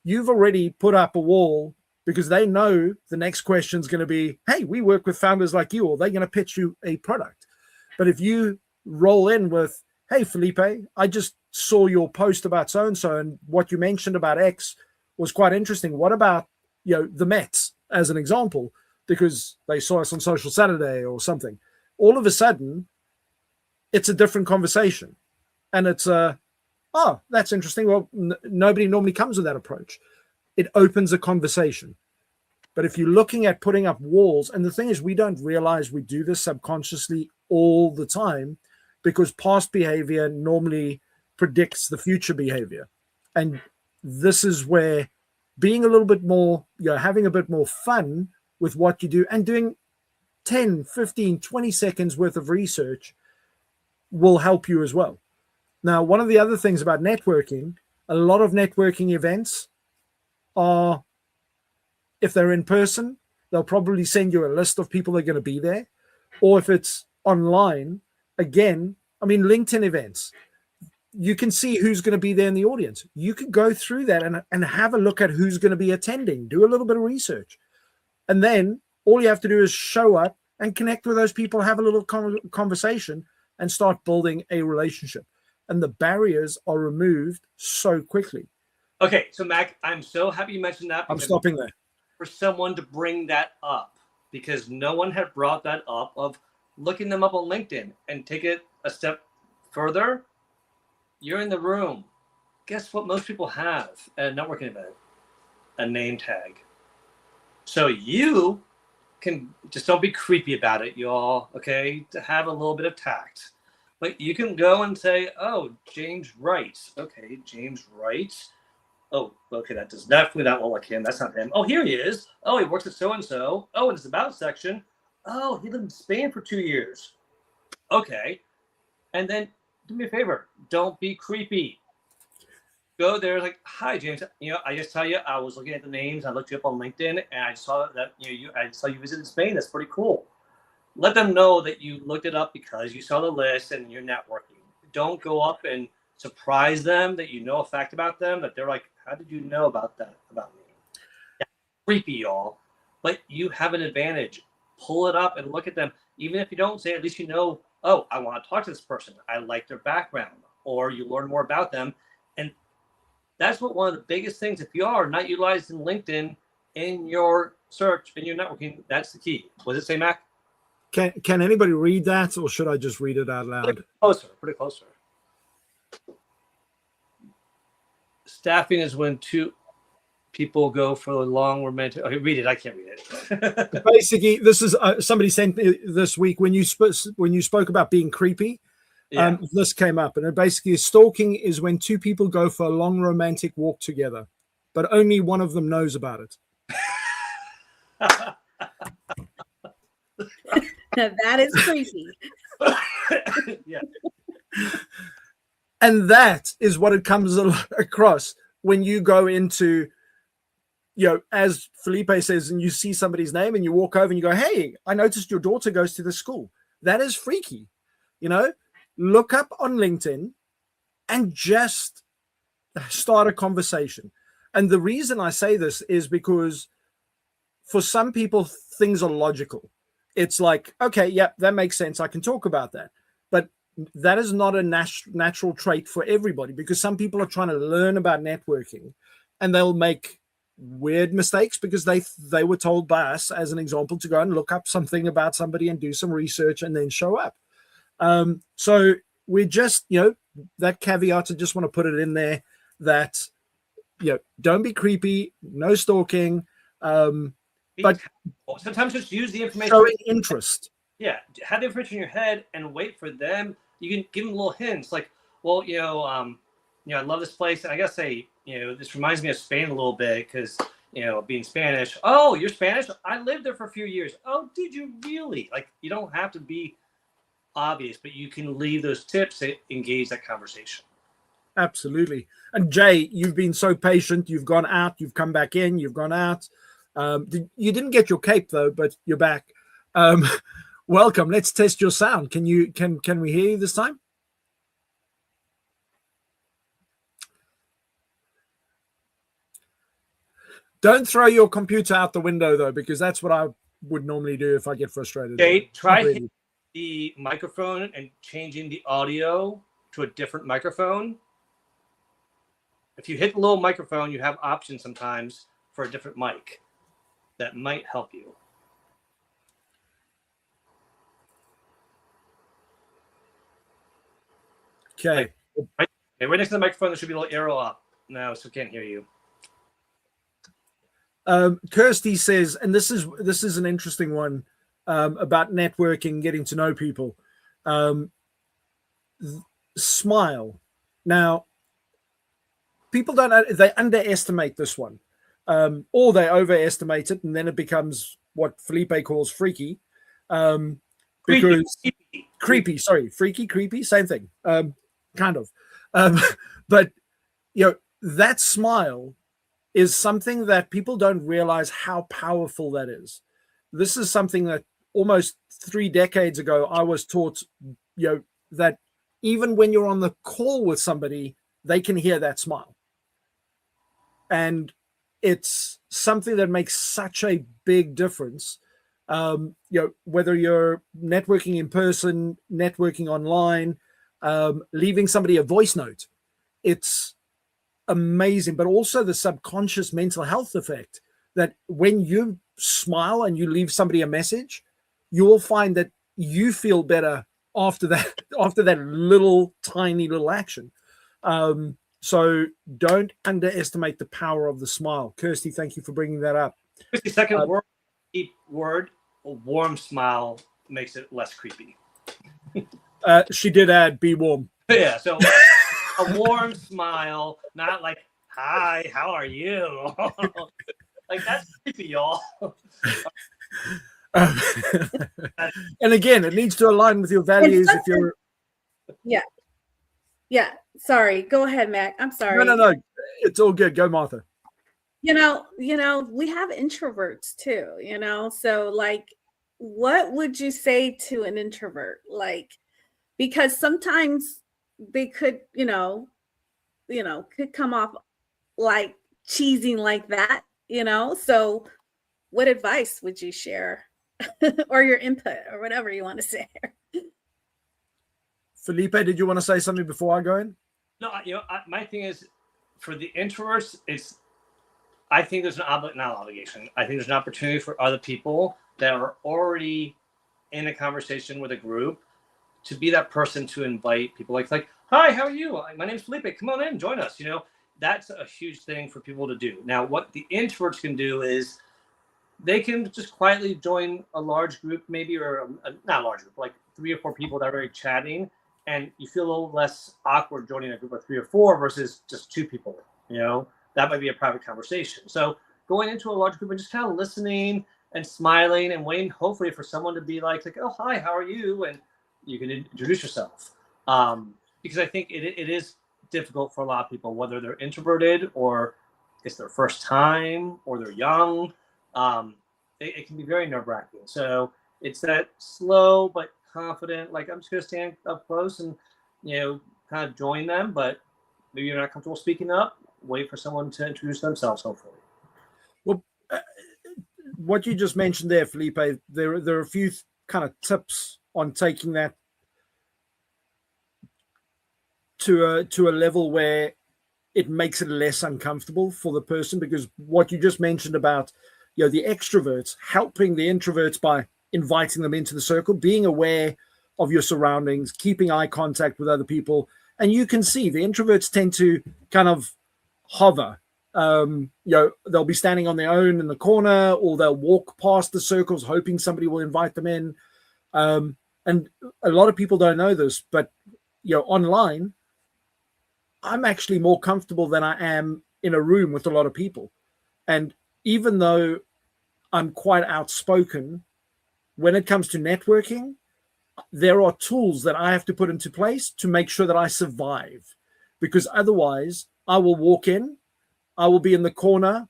you've already put up a wall because they know the next question is going to be, hey, we work with founders like you, or they're going to pitch you a product. But if you roll in with, hey, Felipe, I just saw your post about so-and-so, and what you mentioned about X was quite interesting. What about, the Mets as an example, because they saw us on Social Saturday or something. All of a sudden, it's a different conversation. And it's that's interesting. Well, nobody normally comes with that approach. It opens a conversation. But if you're looking at putting up walls, and the thing is, we don't realize we do this subconsciously all the time because past behavior normally predicts the future behavior. And this is where being a little bit more, having a bit more fun with what you do and doing 10, 15, 20 seconds worth of research will help you as well. Now, one of the other things about networking, a lot of networking events are, if they're in person, they'll probably send you a list of people that are going to be there. Or if it's online, again, LinkedIn events, you can see who's going to be there in the audience. You can go through that and have a look at who's going to be attending, do a little bit of research. And then all you have to do is show up and connect with those people, have a little conversation, and start building a relationship. And the barriers are removed so quickly. Okay, so Mac, I'm so happy you mentioned that. I'm stopping there. For someone to bring that up, because no one had brought that up, of looking them up on LinkedIn, and take it a step further. You're in the room. Guess what most people have at a networking event? A name tag. So you just don't be creepy about it, y'all. Okay, to have a little bit of tact. But you can go and say, "Oh, James Wright." Okay, James Wright. Oh, okay, that does definitely not look like him. That's not him. Oh, here he is. Oh, he works at so and so. Oh, in his about section. Oh, he lived in Spain for 2 years. Okay, and then do me a favor. Don't be creepy. Go there like, "Hi, James. I just tell you, I was looking at the names. I looked you up on LinkedIn, and I saw that I saw you visited Spain. That's pretty cool." Let them know that you looked it up because you saw the list and you're networking. Don't go up and surprise them that you know a fact about them that they're like, "How did you know about that about me?" Yeah, creepy, y'all. But you have an advantage. Pull it up and look at them. Even if you don't say, at least you know, "Oh, I want to talk to this person. I like their background," or you learn more about them. And that's what one of the biggest things, if you are not utilizing LinkedIn in your search, in your networking, that's the key. What does it say, Mac? Can anybody read that, or should I just read it out loud? Pretty closer. Staffing is when two people go for a long romantic. Okay, read it. I can't read it. Basically, this is somebody sent me this week when you spoke about being creepy. Yeah. This came up, and it basically stalking is when two people go for a long romantic walk together, but only one of them knows about it. That is creepy. Yeah. And that is what it comes across when you go into, as Felipe says, and you see somebody's name and you walk over and you go, "Hey, I noticed your daughter goes to this school." That is freaky. Look up on LinkedIn and just start a conversation. And the reason I say this is because for some people, things are logical. It's like, okay, yeah, that makes sense. I can talk about that. But that is not a natural trait for everybody, because some people are trying to learn about networking and they'll make weird mistakes because they were told by us, as an example, to go and look up something about somebody and do some research and then show up. So we just, that caveat, I just want to put it in there that, don't be creepy, no stalking, but sometimes just use the information. Showing interest. Yeah, have the information in your head and wait for them. You can give them little hints, like, "Well, I love this place, and I gotta say, this reminds me of Spain a little bit because, being Spanish." "Oh, you're Spanish? I lived there for a few years." "Oh, did you really?" Like, you don't have to be obvious, but you can leave those tips to engage that conversation. Absolutely. And Jay, you've been so patient. You've gone out, you've come back in, you've gone out. You didn't get your cape though, but you're back. Welcome. Let's test your sound. Can we hear you this time? Don't throw your computer out the window though, because that's what I would normally do if I get frustrated. Jay, try hitting the microphone and changing the audio to a different microphone. If you hit the little microphone, you have options sometimes for a different mic. That might help you. Okay. Right next to the microphone, there should be a little arrow up. No, so can't hear you. Kirsty says, and this is an interesting one about networking, getting to know people. Smile. Now, people they underestimate this one, or they overestimate it, and then it becomes what Felipe calls freaky. Because creepy, sorry, freaky, creepy, same thing, kind of. But that smile is something that people don't realize how powerful that is. This is something that almost 3 decades ago I was taught, that even when you're on the call with somebody, they can hear that smile. And it's something that makes such a big difference. Whether you're networking in person, networking online, leaving somebody a voice note, it's amazing. But also the subconscious mental health effect that when you smile and you leave somebody a message, you will find that you feel better after that little tiny little action. So don't underestimate the power of the smile. Kirsty, thank you for bringing that up. 50-second word a warm smile makes it less creepy. She did add, be warm. Yeah, so a warm smile, not like, hi, how are you? Like, that's creepy, y'all. And again, it needs to align with your values. If you're Yeah. Sorry. Go ahead, Mac. I'm sorry. no, it's all good. Go, Martha. We have introverts too, so like, what would you say to an introvert? Like, because sometimes they could, could come off like cheesing like that, so what advice would you share or your input or whatever you want to say? Felipe, did you want to say something before I go in? No, my thing is, for the introverts, I think there's not obligation. I think there's an opportunity for other people that are already in a conversation with a group to be that person to invite people like, hi, how are you? My name's Felipe. Come on in, join us. That's a huge thing for people to do. Now, what the introverts can do is they can just quietly join a large group, maybe, or not a large group, like 3 or 4 people that are already chatting, and you feel a little less awkward joining a group of 3 or 4 versus just 2 people. That might be a private conversation. So going into a large group and just kind of listening and smiling and waiting, hopefully, for someone to be like, oh, hi, how are you? And you can introduce yourself. Because I think it is difficult for a lot of people, whether they're introverted or it's their first time or they're young. It can be very nerve-wracking. So it's that slow but confident, like, I'm just going to stand up close and, kind of join them. But maybe you're not comfortable speaking up. Wait for someone to introduce themselves, hopefully. Well, what you just mentioned there, Felipe, there are a few kind of tips on taking that to a level where it makes it less uncomfortable for the person, because what you just mentioned about, the extroverts, helping the introverts by inviting them into the circle, being aware of your surroundings, keeping eye contact with other people. And you can see the introverts tend to kind of hover. They'll be standing on their own in the corner, or they'll walk past the circles hoping somebody will invite them in. And a lot of people don't know this, but online, I'm actually more comfortable than I am in a room with a lot of people. And even though I'm quite outspoken, when it comes to networking, there are tools that I have to put into place to make sure that I survive, because otherwise I will walk in, I will be in the corner,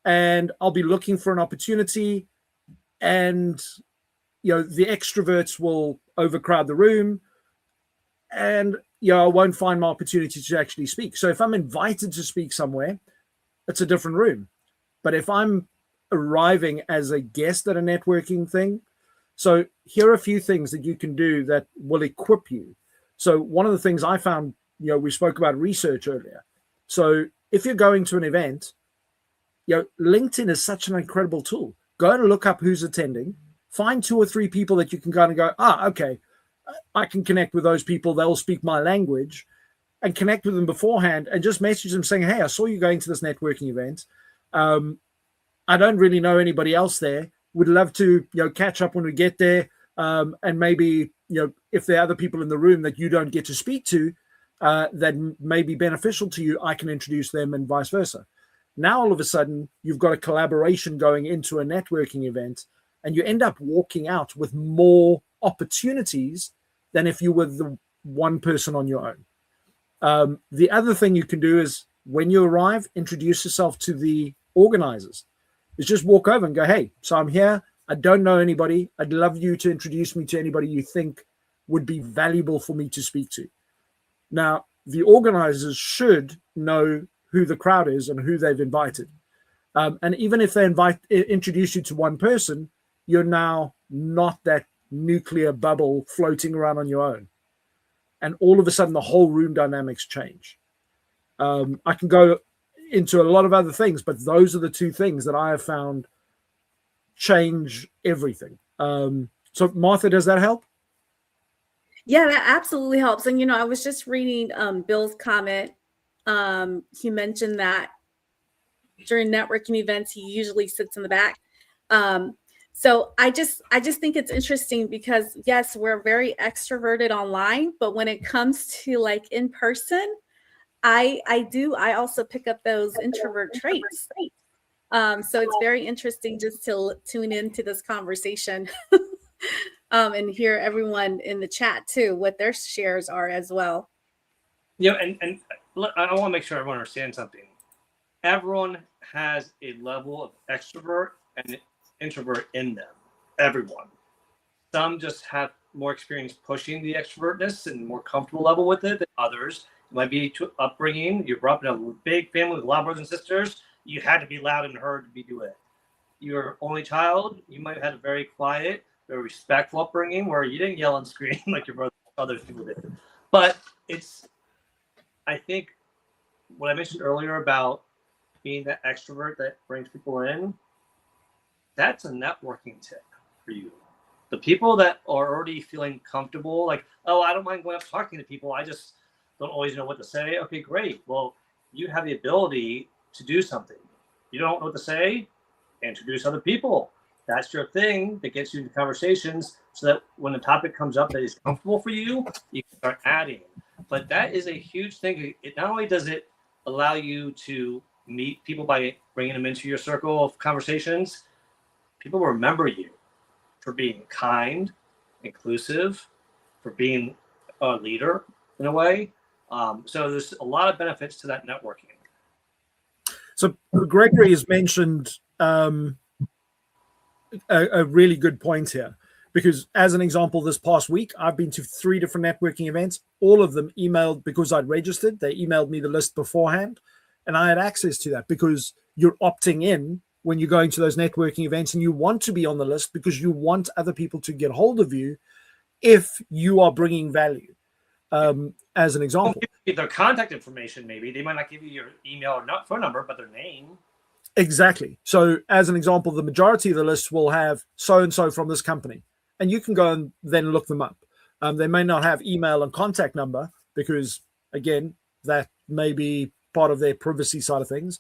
and I'll be looking for an opportunity, and the extroverts will overcrowd the room, and I won't find my opportunity to actually speak. So if I'm invited to speak somewhere, it's a different room. But if I'm arriving as a guest at a networking thing, so here are a few things that you can do that will equip you. So one of the things I found, we spoke about research earlier. So if you're going to an event, LinkedIn is such an incredible tool. Go and look up who's attending, find 2 or 3 people that you can kind of go, okay, I can connect with those people. They'll speak my language, and connect with them beforehand and just message them saying, hey, I saw you going to this networking event. I don't really know anybody else there. Would love to, catch up when we get there. And maybe, if there are other people in the room that you don't get to speak to, that may be beneficial to you, I can introduce them, and vice versa. Now, all of a sudden, you've got a collaboration going into a networking event, and you end up walking out with more opportunities than if you were the one person on your own. The other thing you can do is, when you arrive, introduce yourself to the organizers. Is just walk over and go, hey, so I'm here. I don't know anybody. I'd love you to introduce me to anybody you think would be valuable for me to speak to. Now, the organizers should know who the crowd is and who they've invited. And even if they introduce you to one person, you're now not that nuclear bubble floating around on your own. And all of a sudden, the whole room dynamics change. I can go into a lot of other things, but those are the 2 things that I have found change everything. So Martha, does that help? Yeah, that absolutely helps. And, I was just reading Bill's comment. He mentioned that during networking events, he usually sits in the back. So I just think it's interesting because yes, we're very extroverted online, but when it comes to like in person, I also pick up those introvert traits. So it's very interesting just to tune into this conversation and hear everyone in the chat too, what their shares are as well. And I want to make sure everyone understands something. Everyone has a level of extrovert and introvert in them. Everyone. Some just have more experience pushing the extrovertness and more comfortable level with it than others. It might be upbringing. You grew up in a big family with a lot of brothers and sisters. You had to be loud and heard to be doing it. You're only child. You might have had a very quiet, very respectful upbringing where you didn't yell and scream like your brother, other people did. But I think what I mentioned earlier about being that extrovert that brings people in, that's a networking tip for you. The people that are already feeling comfortable, like, oh, I don't mind going up talking to people, I just don't always know what to say. Okay, great. Well, you have the ability to do something. You don't know what to say, introduce other people. That's your thing that gets you into conversations so that when a topic comes up that is comfortable for you, you can start adding. But that is a huge thing. It not only does it allow you to meet people by bringing them into your circle of conversations, people remember you for being kind, inclusive, for being a leader in a way. So there's a lot of benefits to that networking. So Gregory has mentioned a really good point here, because as an example, this past week, I've been to 3 different networking events, all of them emailed because I'd registered. They emailed me the list beforehand and I had access to that, because you're opting in when you're going to those networking events and you want to be on the list because you want other people to get hold of you if you are bringing value. As an example, their contact information, maybe they might not give you your email or not phone number, but their name. Exactly. So as an example, the majority of the lists will have so-and-so from this company, and you can go and then look them up. They may not have email and contact number because, again, that may be part of their privacy side of things.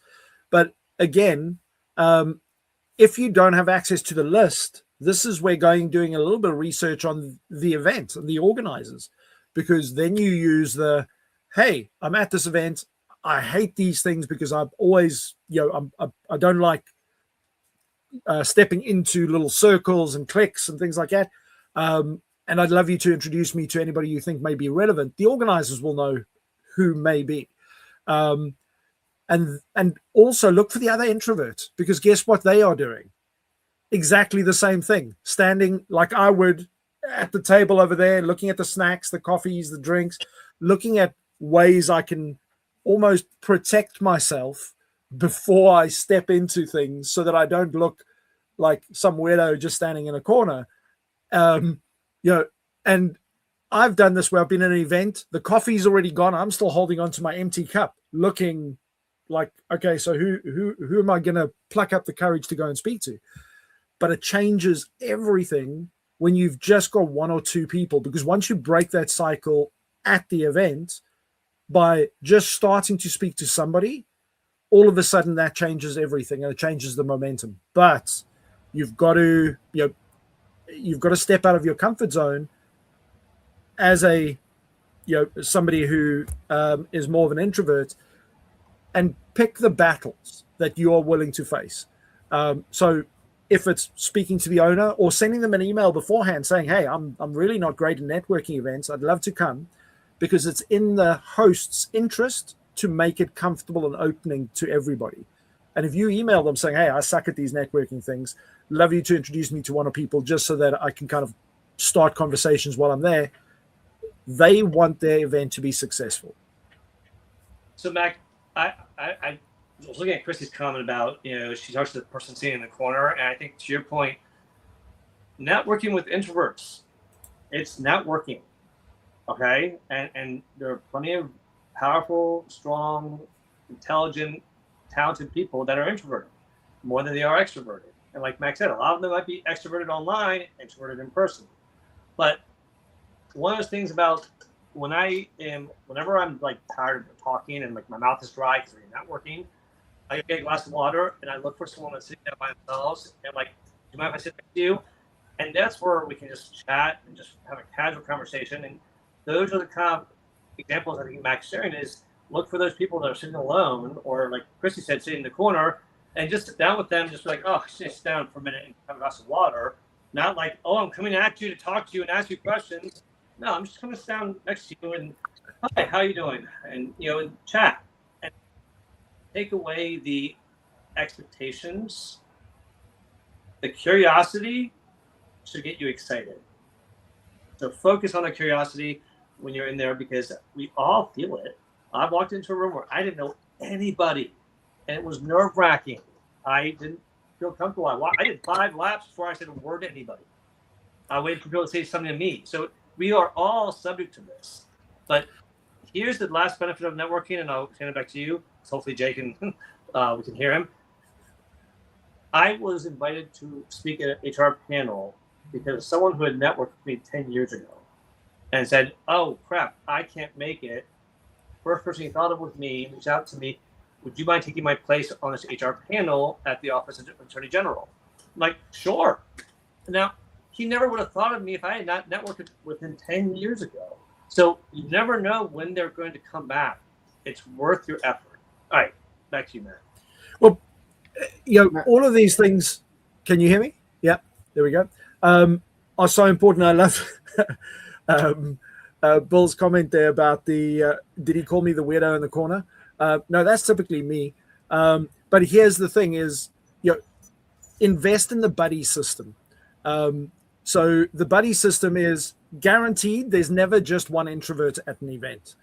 But again, if you don't have access to the list, this is where doing a little bit of research on the event and the organizers, because then you use hey, I'm at this event. I hate these things because I've always, I don't like stepping into little circles and cliques and things like that. And I'd love you to introduce me to anybody you think may be relevant. The organizers will know who may be. And also look for the other introverts, because guess what they are doing? Exactly the same thing. Standing like I would at the table over there, looking at the snacks, the coffees, the drinks, looking at ways I can almost protect myself before I step into things so that I don't look like some weirdo just standing in a corner. And I've done this where I've been at an event, the coffee's already gone, I'm still holding on to my empty cup, looking like, okay, so who am I going to pluck up the courage to go and speak to? But it changes everything when you've just got 1 or 2 people, because once you break that cycle at the event by just starting to speak to somebody, all of a sudden that changes everything and it changes the momentum. But you've got to step out of your comfort zone as somebody who is more of an introvert, and pick the battles that you are willing to face. So if it's speaking to the owner or sending them an email beforehand saying, hey, I'm really not great in networking events, I'd love to come, because it's in the host's interest to make it comfortable and opening to everybody. And if you email them saying, hey, I suck at these networking things, love you to introduce me to one of people just so that I can kind of start conversations while I'm there, they want their event to be successful. So Mac, I was looking at Christy's comment about, she talks to the person sitting in the corner, and I think to your point, networking with introverts, it's networking, okay? And there are plenty of powerful, strong, intelligent, talented people that are introverted more than they are extroverted. And like Mac said, a lot of them might be extroverted online, introverted in person. But one of those things about whenever I'm like tired of talking and like my mouth is dry because we're not working, I get a glass of water and I look for someone that's sitting there by themselves, and like you mind if I sit next to you? And that's where we can just chat and just have a casual conversation. And those are the kind of examples I think Mac's sharing is look for those people that are sitting alone, or like Christy said, sitting in the corner, and just sit down with them, just be like, oh, sit down for a minute and have a glass of water. Not like, oh, I'm coming at you to talk to you and ask you questions. No, I'm just coming to sit down next to you and, hi, how you doing? And, and chat. And take away the expectations. The curiosity should get you excited. So focus on the curiosity when you're in there, because we all feel it. I walked into a room where I didn't know anybody, and it was nerve-wracking. I didn't feel comfortable. I did 5 laps before I said a word to anybody. I waited for people to say something to me. So we are all subject to this. But here's the last benefit of networking, and I'll hand it back to you. So hopefully Jay can, we can hear him. I was invited to speak at an HR panel because someone who had networked with me 10 years ago and said, oh, crap, I can't make it. First person he thought of was me, reached out to me, would you mind taking my place on this HR panel at the Office of Attorney General? I'm like, sure. Now, he never would have thought of me if I had not networked with him 10 years ago. So you never know when they're going to come back. It's worth your effort. All right, back to you, Matt. Well, all of these things, can you hear me? Yeah, there we go. Are so important. I love Bill's comment there about did he call me the weirdo in the corner? No, that's typically me. But here's the thing is, invest in the buddy system. So the buddy system is guaranteed. There's never just one introvert at an event.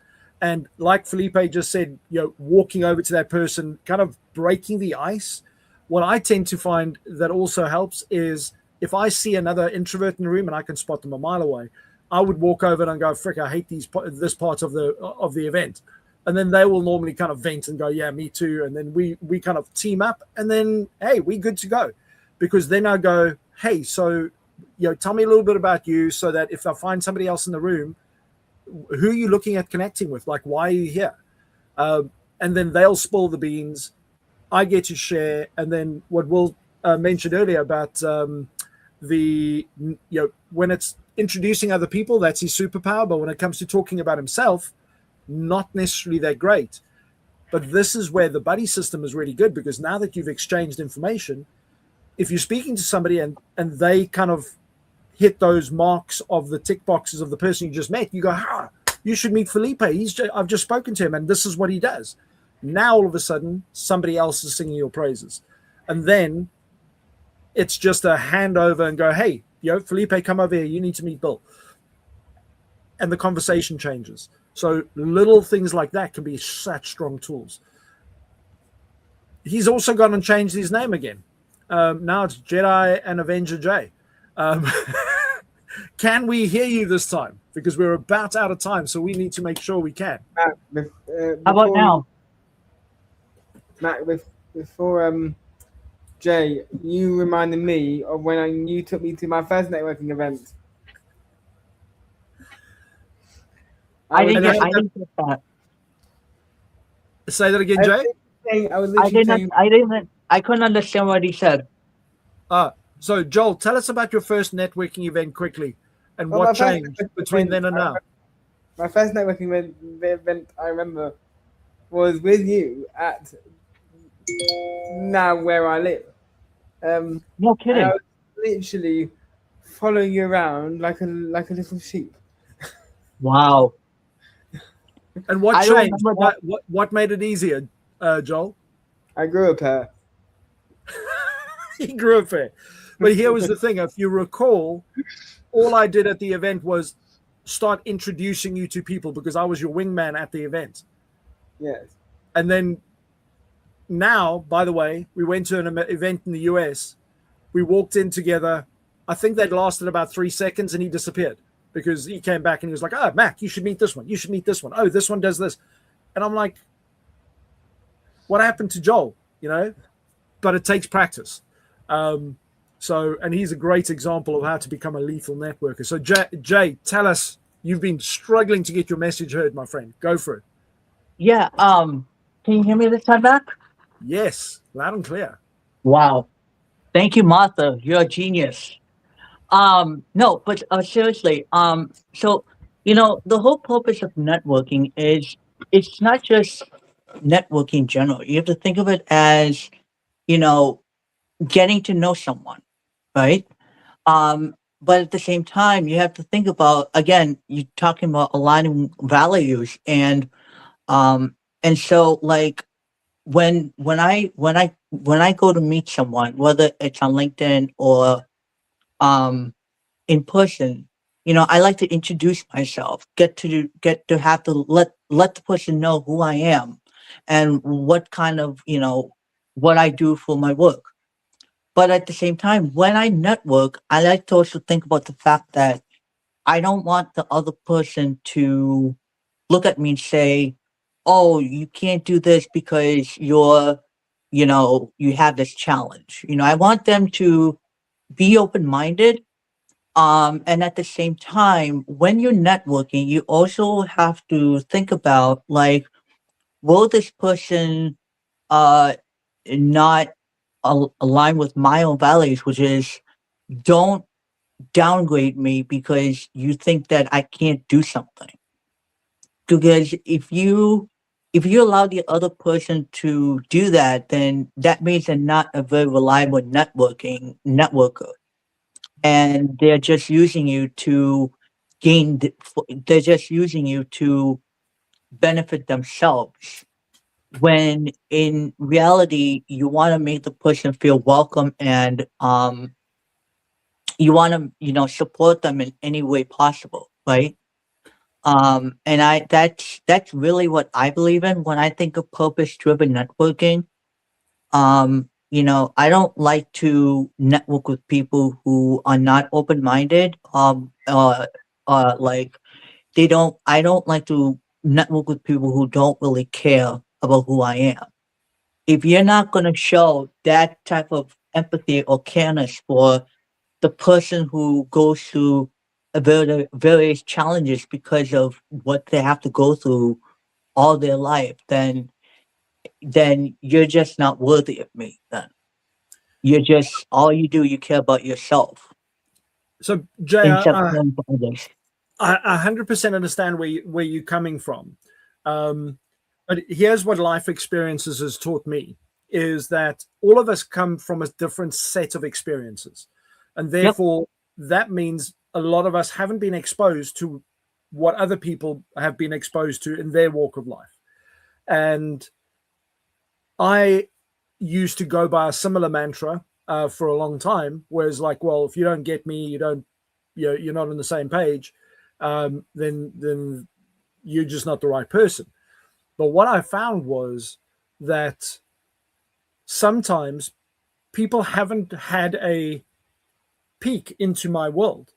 And like Felipe just said, walking over to that person, kind of breaking the ice. What I tend to find that also helps is if I see another introvert in the room and I can spot them a mile away, I would walk over and go, frick, I hate this part of the event. And then they will normally kind of vent and go, yeah, me too. And then we kind of team up, and then, hey, we good to go. Because then I go, hey, so, tell me a little bit about you, so that if I find somebody else in the room, who are you looking at connecting with? Like, why are you here? And then they'll spill the beans. I get to share. And then what Will mentioned earlier about when it's introducing other people, that's his superpower. But when it comes to talking about himself, not necessarily that great. But this is where the buddy system is really good, because now that you've exchanged information, if you're speaking to somebody and they kind of hit those marks of the tick boxes of the person you just met, you go, you should meet Felipe. I've just spoken to him and this is what he does. Now, all of a sudden, somebody else is singing your praises. And then it's just a handover and go, hey, Felipe, come over here. You need to meet Bill. And the conversation changes. So little things like that can be such strong tools. He's also gone and changed his name again. Now it's Jedi and Avenger J. Can we hear you this time? Because we're about out of time, so we need to make sure we can. How about now? Matt, before Jay, you reminded me of when you took me to my first networking event. I didn't get that. Say that again, Jay. I couldn't understand what he said. So Joel, tell us about your first networking event quickly, and what changed between then and now. My first networking event I remember was with you at now where I live. No kidding. I was literally following you around like a little sheep. Wow. And what changed? What made it easier, Joel? I grew up here. He grew up here. But here was the thing. If you recall, all I did at the event was start introducing you to people because I was your wingman at the event. Yes. And then now, by the way, we went to an event in the US. We walked in together. I think that lasted about 3 seconds and he disappeared because he came back and he was like, oh, Mac, you should meet this one. You should meet this one. Oh, this one does this. And I'm like, what happened to Joel? But it takes practice. And he's a great example of how to become a lethal networker. So Jay, tell us, you've been struggling to get your message heard, my friend. Go for it. Yeah. Can you hear me this time back? Yes. Loud and clear. Wow. Thank you, Martha. You're a genius. No, but seriously, so the whole purpose of networking is it's not just networking in general. You have to think of it as, you know, getting to know someone, right? But at the same time, you have to think about, again, you're talking about aligning values, and so like when I go to meet someone, whether it's on LinkedIn or um in person, I like to introduce myself, get to have to let the person know who I am and what kind of, what I do for my work. But at the same time, when I network, I like to also think about the fact that I don't want the other person to look at me and say, "Oh, you can't do this because you have this challenge." I want them to be open minded. And at the same time, when you're networking, you also have to think about, like, will this person uh not align with my own values, which is don't downgrade me because you think that I can't do something. Because if you allow the other person to do that, then that means they're not a very reliable networker, and they're just using you to they're just using you to benefit themselves. When in reality, you want to make the person feel welcome, and you want to support them in any way possible, right? And that's really what I believe in when I think of purpose driven networking. I don't like to network with people who are not open minded. Like I don't like to network with people who don't really care about who I am. If you're not going to show that type of empathy or careness for the person who goes through various challenges because of what they have to go through all their life, then you're just not worthy of me. Then you're just you care about yourself So, Jay, instead of caring for others. I 100% understand where you're coming from. But here's what life experiences has taught me is that all of us come from a different set of experiences. And therefore, that means a lot of us haven't been exposed to what other people have been exposed to in their walk of life. And I used to go by a similar mantra for a long time, whereas like, well, if you don't get me, you're not on the same page, then you're just not the right person. But what I found was that sometimes people haven't had a peek into my world,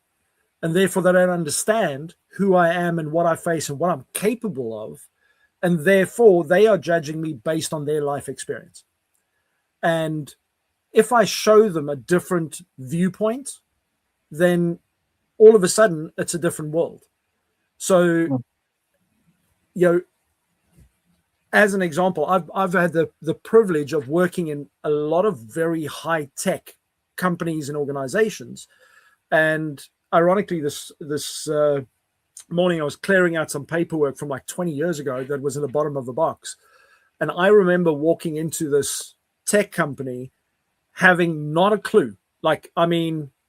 and therefore they don't understand who I am and what I face and what I'm capable of. And therefore they are judging me based on their life experience. And if I show them a different viewpoint, then all of a sudden it's a different world. So, as an example, I've had the privilege of working in a lot of very high tech companies and organizations. And ironically, this morning I was clearing out some paperwork from like 20 years ago that was in the bottom of the box. And I remember walking into this tech company having not a clue,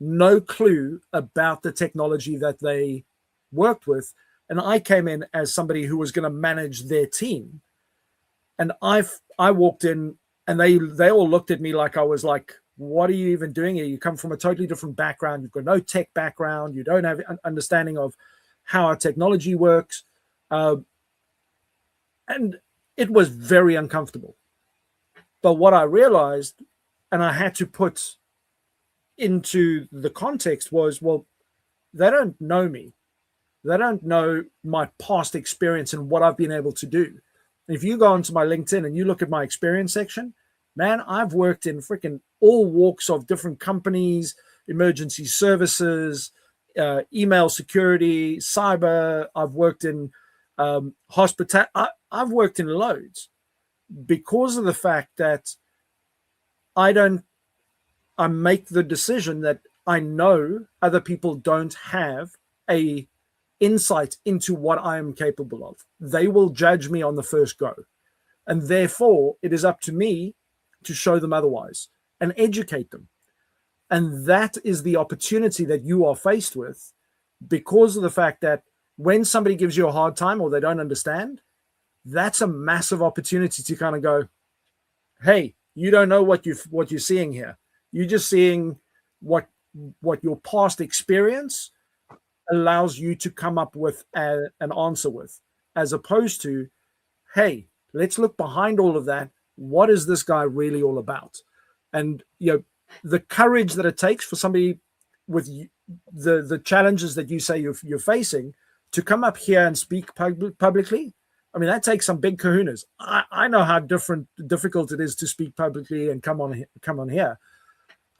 no clue about the technology that they worked with. And I came in as somebody who was going to manage their team. And I walked in and they all looked at me like I was like, what are you even doing here? You come from a totally different background. You've got no tech background. You don't have an understanding of how our technology works. And it was very uncomfortable. But what I realized, and I had to put into the context was, well, they don't know me. They don't know my past experience and what I've been able to do. And if you go onto my LinkedIn and you look at my experience section, man, I've worked in freaking all walks of different companies, emergency services, email security, cyber. I've worked in hospitality. I've worked in loads because of the fact that I don't I make the decision that I know other people don't have a insight into what I am capable of. They will judge me on the first go. And therefore, it is up to me to show them otherwise and educate them. And that is the opportunity that you are faced with because of the fact that when somebody gives you a hard time or they don't understand, that's a massive opportunity to kind of go, hey, you don't know what you're seeing here. You're just seeing what your past experience allows you to come up with an answer with, as opposed to, hey, let's look behind all of that. What is this guy really all about? And the courage that it takes for somebody with the challenges that you say you're facing to come up here and speak publicly. I mean, that takes some big kahunas. I know how difficult it is to speak publicly and come on here.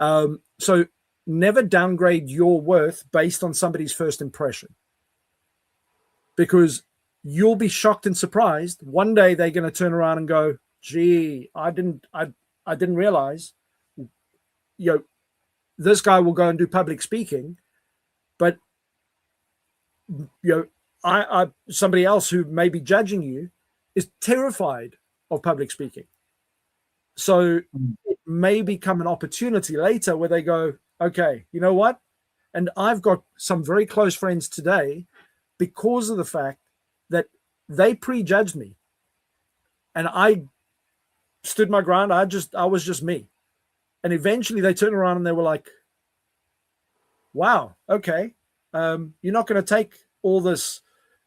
So never downgrade your worth based on somebody's first impression, because you'll be shocked and surprised. One day they're going to turn around and go, gee, I didn't realize, this guy will go and do public speaking, but somebody else who may be judging you is terrified of public speaking. So it may become an opportunity later where they go, okay, you know what? And I've got some very close friends today because of the fact that they prejudged me and I stood my ground. I was just me. And eventually they turned around and they were like, wow, okay. You're not going to take all this,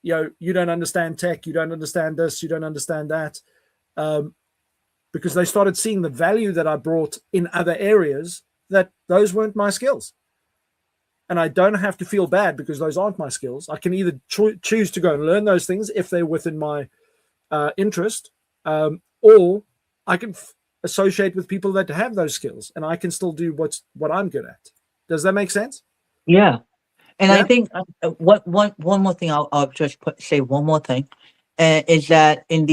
you don't understand tech, you don't understand this, you don't understand that. Because they started seeing the value that I brought in other areas, that those weren't my skills. And I don't have to feel bad because those aren't my skills. I can either choose to go and learn those things if they're within my interest, or I can associate with people that have those skills and I can still do what I'm good at. Does that make sense? Yeah. And Yeah. I think one more thing, I'll just say one more thing, is that in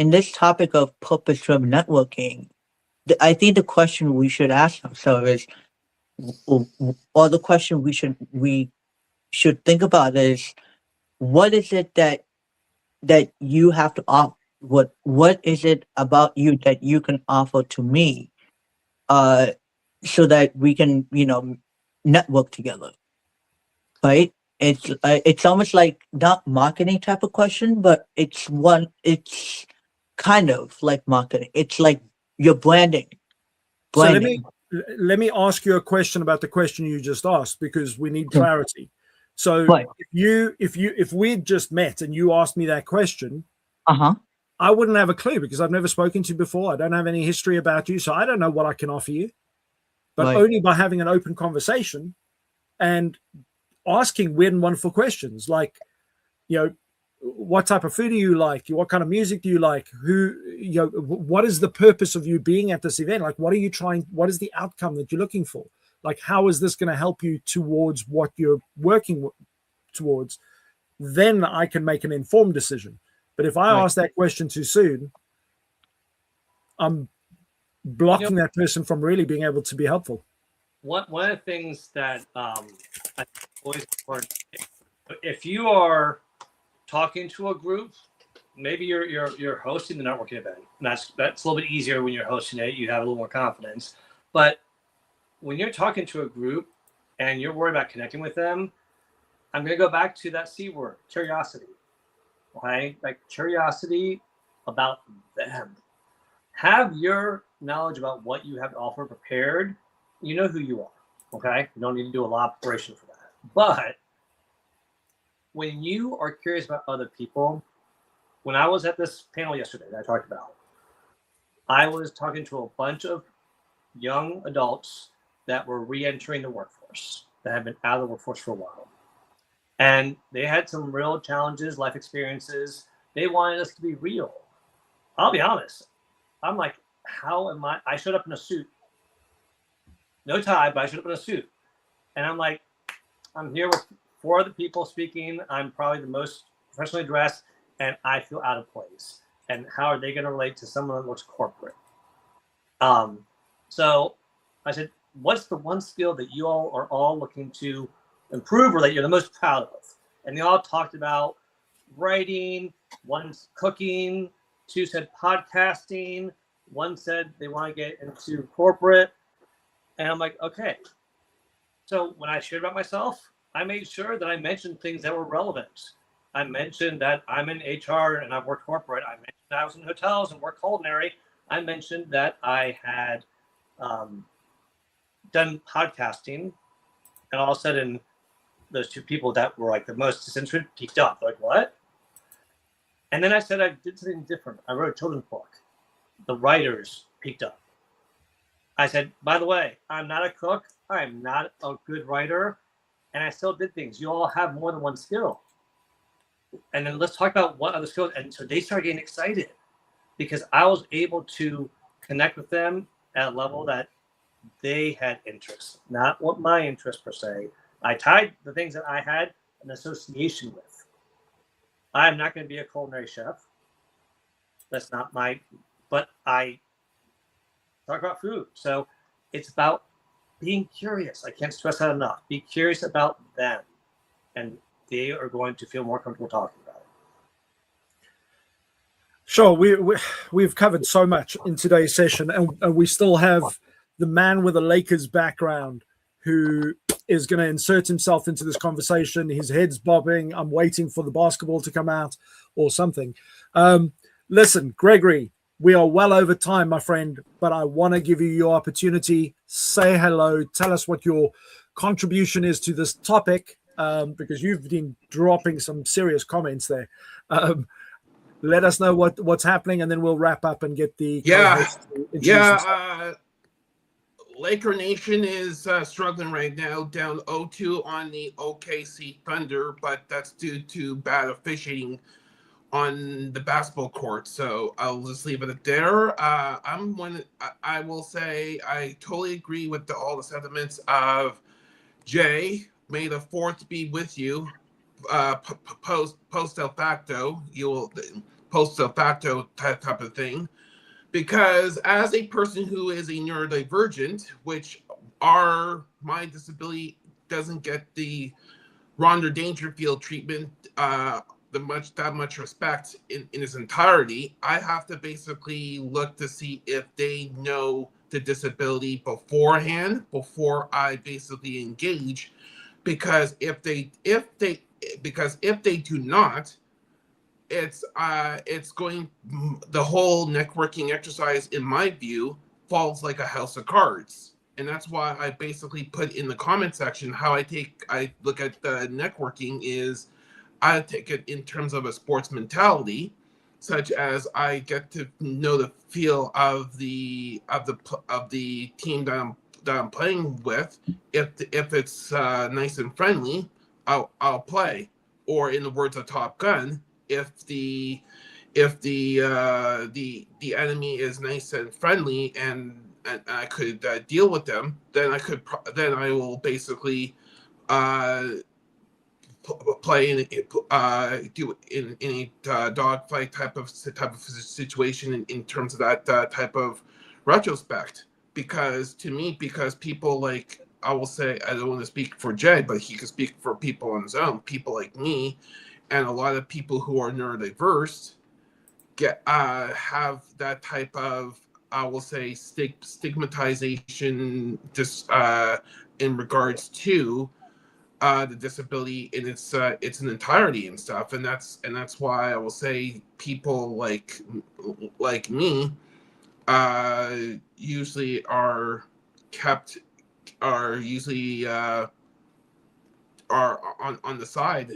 this topic of purpose-driven networking, I think the question we should ask ourselves is, or the question we should think about is, what is it that you have to offer? What is it about you that you can offer to me, so that we can network together, right? It's almost like not marketing type of question, but it's kind of like marketing. It's like your branding. So let me ask you a question about the question you just asked, because we need clarity. So Right. if we'd just met and you asked me that question, Uh-huh. I wouldn't have a clue because I've never spoken to you before. I don't have any history about you, so I don't know what I can offer you. But Right. only by having an open conversation and asking weird and wonderful questions like, what type of food do you like? What kind of music do you like? What is the purpose of you being at this event? Like, what is the outcome that you're looking for? Like, how is this going to help you towards what you're working towards? Then I can make an informed decision. But if I ask that question too soon, I'm blocking that person from really being able to be helpful. One of the things that I think is always important, if you are talking to a group, maybe you're hosting the networking event, and that's a little bit easier when you're hosting it. You have a little more confidence. But when you're talking to a group and you're worried about connecting with them, I'm going to go back to that C word, curiosity. Okay, like curiosity about them. Have your knowledge about what you have to offer prepared. You know who you are. Okay, you don't need to do a lot of preparation for that. But when you are curious about other people, when I was at this panel yesterday that I talked about, I was talking to a bunch of young adults that were re-entering the workforce, that have been out of the workforce for a while. And they had some real challenges, life experiences. They wanted us to be real. I'll be honest. I'm like, how am I showed up in a suit. No tie, but I showed up in a suit. And I'm like, I'm here with 4 other people speaking. I'm probably the most professionally dressed, and I feel out of place. And how are they going to relate to someone that looks corporate? So I said, what's the one skill that you all are all looking to improve or that you're the most proud of? And they all talked about writing, one's cooking, two said podcasting, one said they want to get into corporate. And I'm like, okay. So when I shared about myself, I made sure that I mentioned things that were relevant. I mentioned that I'm in HR and I've worked corporate. I mentioned that I was in hotels and worked culinary. I mentioned that I had done podcasting, and all of a sudden, those two people that were like the most disinterested peaked up. They're like, what? And then I said I did something different. I wrote a children's book. The writers peaked up. I said, by the way, I'm not a cook. I'm not a good writer. And I still did things. You all have more than one skill. And then let's talk about what other skills. And so they started getting excited because I was able to connect with them at a level that they had interest, not what my interest per se. I tied the things that I had an association with. I'm not going to be a culinary chef. That's not my, but I talk about food. So it's about being curious. I can't stress that enough. Be curious about them, and they are going to feel more comfortable talking about it. Sure, we've covered so much in today's session, and we still have the man with a Lakers background who is going to insert himself into this conversation. His head's bobbing. I'm waiting for the basketball to come out or something. Listen, Gregory, we are well over time, my friend, but I want to give you your opportunity. Say hello. Tell us what your contribution is to this topic, because you've been dropping some serious comments there. Let us know what's happening, and then we'll wrap up and get the Laker Nation is struggling right now, down 0-2 on the OKC Thunder, but that's due to bad officiating on the basketball court. So I'll just leave it at there. I will say I totally agree with all the sentiments of Jay. May the fourth be with you. Post del facto, you will post del facto type of thing. Because as a person who is a neurodivergent, which my disability doesn't get the Rhonda Dangerfield treatment, that much respect in its entirety, I have to basically look to see if they know the disability beforehand before I basically engage. Because if they do not, it's going, the whole networking exercise, in my view, falls like a house of cards. And that's why I basically put in the comment section how I look at the networking is I take it in terms of a sports mentality, such as I get to know the feel of the team that I'm playing with. If it's nice and friendly, I'll play. Or in the words of Top Gun, if the enemy is nice and friendly and I could deal with them, then I will basically play in a dogfight type of situation in terms of that type of retrospect. Because people like, I will say, I don't want to speak for Jay, but he can speak for people on his own. People like me and a lot of people who are neurodiverse have that type of, I will say, stigmatization just in regards to the disability in its entirety and stuff, and that's why I will say people like me usually are on the side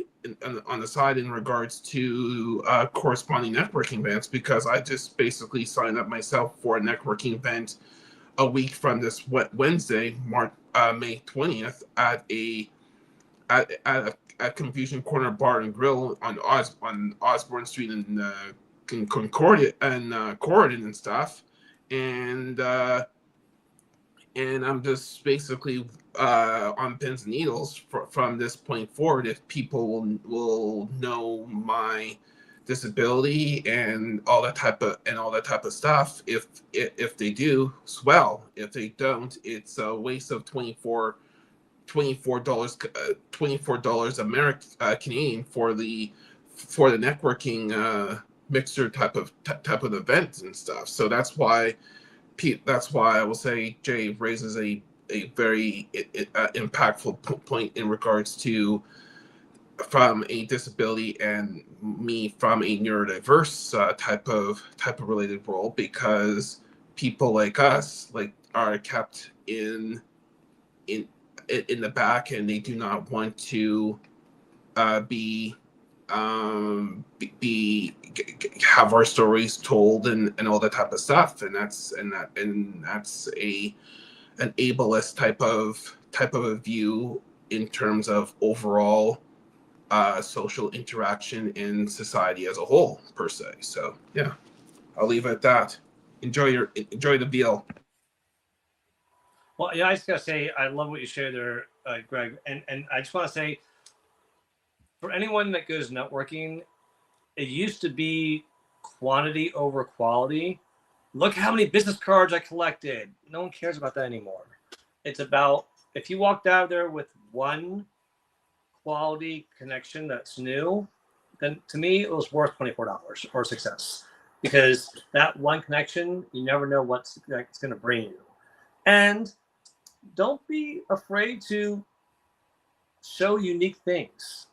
in regards to corresponding networking events, because I just basically signed up myself for a networking event a week from this Wednesday, May 20th, at Confusion Corner Bar and Grill on Osborne Street in Concordia and Corridon and stuff, and I'm just basically on pins and needles from this point forward if people will know my disability and all that type of stuff. If they do, swell. If they don't, it's a waste of $24 American Canadian for the networking mixer type of event and stuff. So that's why I will say Jay raises a very impactful point in regards to from a disability and me from a neurodiverse type of related role, because people like us are kept in the back, and they do not want to have our stories told and all that type of stuff, and that's an ableist type of a view in terms of overall social interaction in society as a whole, per se. So yeah, I'll leave it at that. Enjoy the veal. Well, yeah, I just gotta say, I love what you shared there, Greg, and I just want to say, for anyone that goes networking, it used to be quantity over quality. Look how many business cards I collected. No one cares about that anymore. It's about, if you walked out of there with one quality connection that's new, then to me it was worth $24 or success, because that one connection, you never know what's going to bring you. And don't be afraid to show unique things.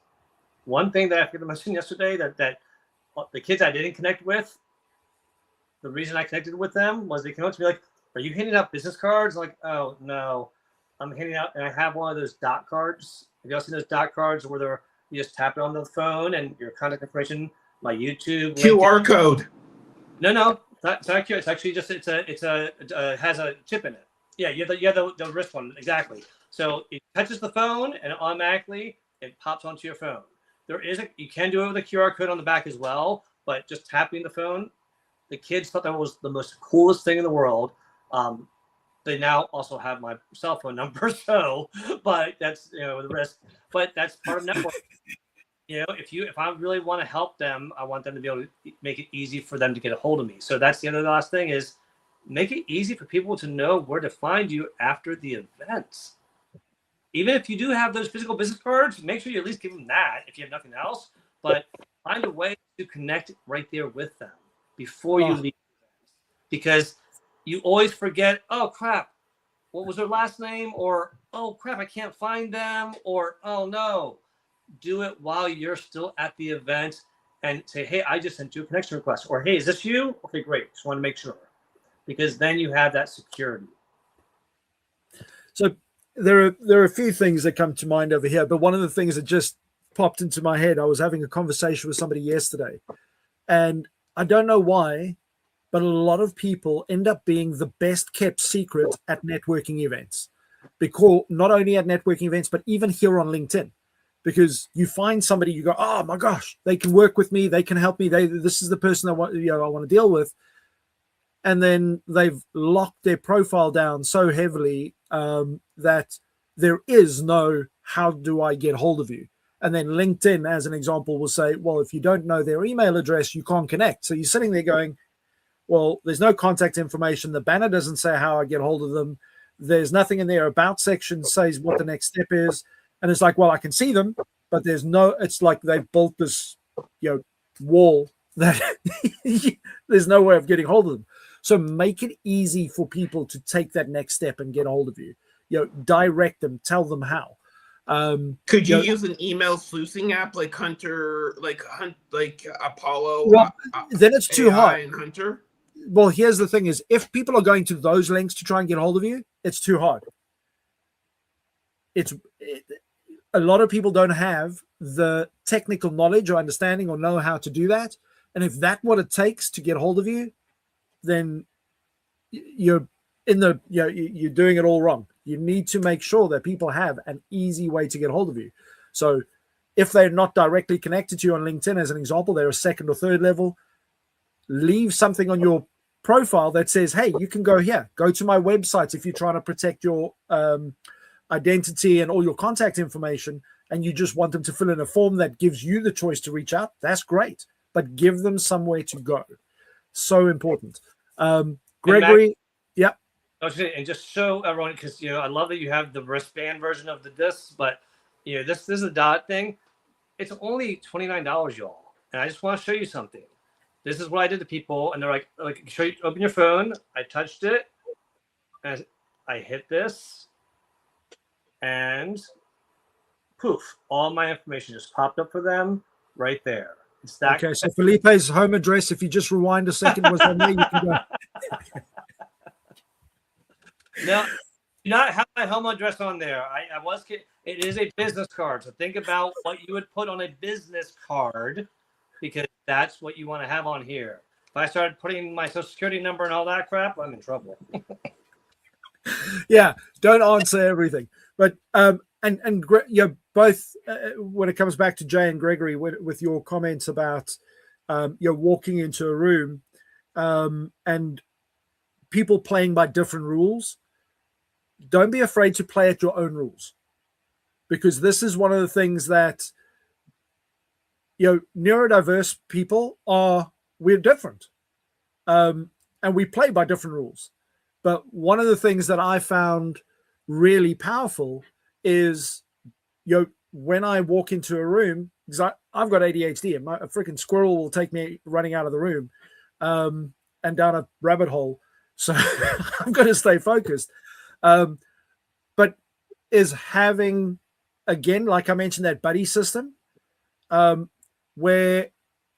One thing that I forgot to mention yesterday, that the kids I didn't connect with, the reason I connected with them was they came up to me like, "Are you handing out business cards?" Like, "Oh no, I'm handing out," and I have one of those dot cards. Have you all seen those dot cards where you just tap it on the phone and your contact information, my YouTube QR LinkedIn. code? No, it's not QR. It's actually just it has a chip in it. Yeah, you have the wrist one, exactly. So it touches the phone and automatically it pops onto your phone. You can do it with a QR code on the back as well, but just tapping the phone, the kids thought that was the most coolest thing in the world. They now also have my cell phone number, so, but that's, the risk, but that's part of networking. If I really want to help them, I want them to be able to make it easy for them to get a hold of me. So that's the other last thing, is make it easy for people to know where to find you after the event. Even if you do have those physical business cards, make sure you at least give them that if you have nothing else, but find a way to connect right there with them before you leave. Because you always forget, oh crap, what was their last name? Or, oh crap, I can't find them. Or, oh no. Do it while you're still at the event and say, hey, I just sent you a connection request. Or, hey, is this you? Okay, great. Just want to make sure. Because then you have that security. So there are a few things that come to mind over here, but one of the things that just popped into my head, I was having a conversation with somebody yesterday, and I don't know why, but a lot of people end up being the best kept secret at networking events, because not only at networking events, but even here on LinkedIn, because you find somebody, you go, oh my gosh, they can work with me, they can help me, this is the person I want to deal with. And then they've locked their profile down so heavily that there is no, how do I get hold of you? And then LinkedIn, as an example, will say, well, if you don't know their email address, you can't connect. So you're sitting there going, well, there's no contact information. The banner doesn't say how I get hold of them. There's nothing in their about section says what the next step is. And it's like, well, I can see them, but it's like they've built this, wall that there's no way of getting hold of them. So make it easy for people to take that next step and get hold of you. Direct them, tell them how. Could you use an email sluicing app like Hunter, like Apollo? Well, then it's too hard. And Hunter. Well, here's the thing: is if people are going to those links to try and get hold of you, it's too hard. A lot of people don't have the technical knowledge or understanding or know how to do that, and if that's what it takes to get hold of you, then you're doing it all wrong. You need to make sure that people have an easy way to get hold of you. So if they're not directly connected to you on LinkedIn, as an example, they're a second or third level, leave something on your profile that says, hey, you can go here, go to my website if you're trying to protect your identity and all your contact information, and you just want them to fill in a form that gives you the choice to reach out. That's great. but give them somewhere to go. So important. Gregory, yeah. And just show everyone, because I love that you have the wristband version of the disc, but this is a dot thing. It's only $29, y'all. And I just want to show you something. This is what I did to people, and they're like show you, open your phone. I touched it, and I hit this, and poof, all my information just popped up for them right there. It's that. Okay, so Felipe's home address, if you just rewind a second, was on there. You can go. No, do not have my home address on there. I was kidding. It is a business card. So think about what you would put on a business card, because that's what you want to have on here. If I started putting my social security number and all that crap, I'm in trouble. Yeah, don't answer everything. But both when it comes back to Jay and Gregory with your comments about you're walking into a room and people playing by different rules. Don't be afraid to play at your own rules, because this is one of the things that neurodiverse people we're different, and we play by different rules. But one of the things that I found really powerful is when I walk into a room, because I've got ADHD and a freaking squirrel will take me running out of the room and down a rabbit hole, so I'm going to stay focused. But is having, again, like I mentioned, that buddy system, where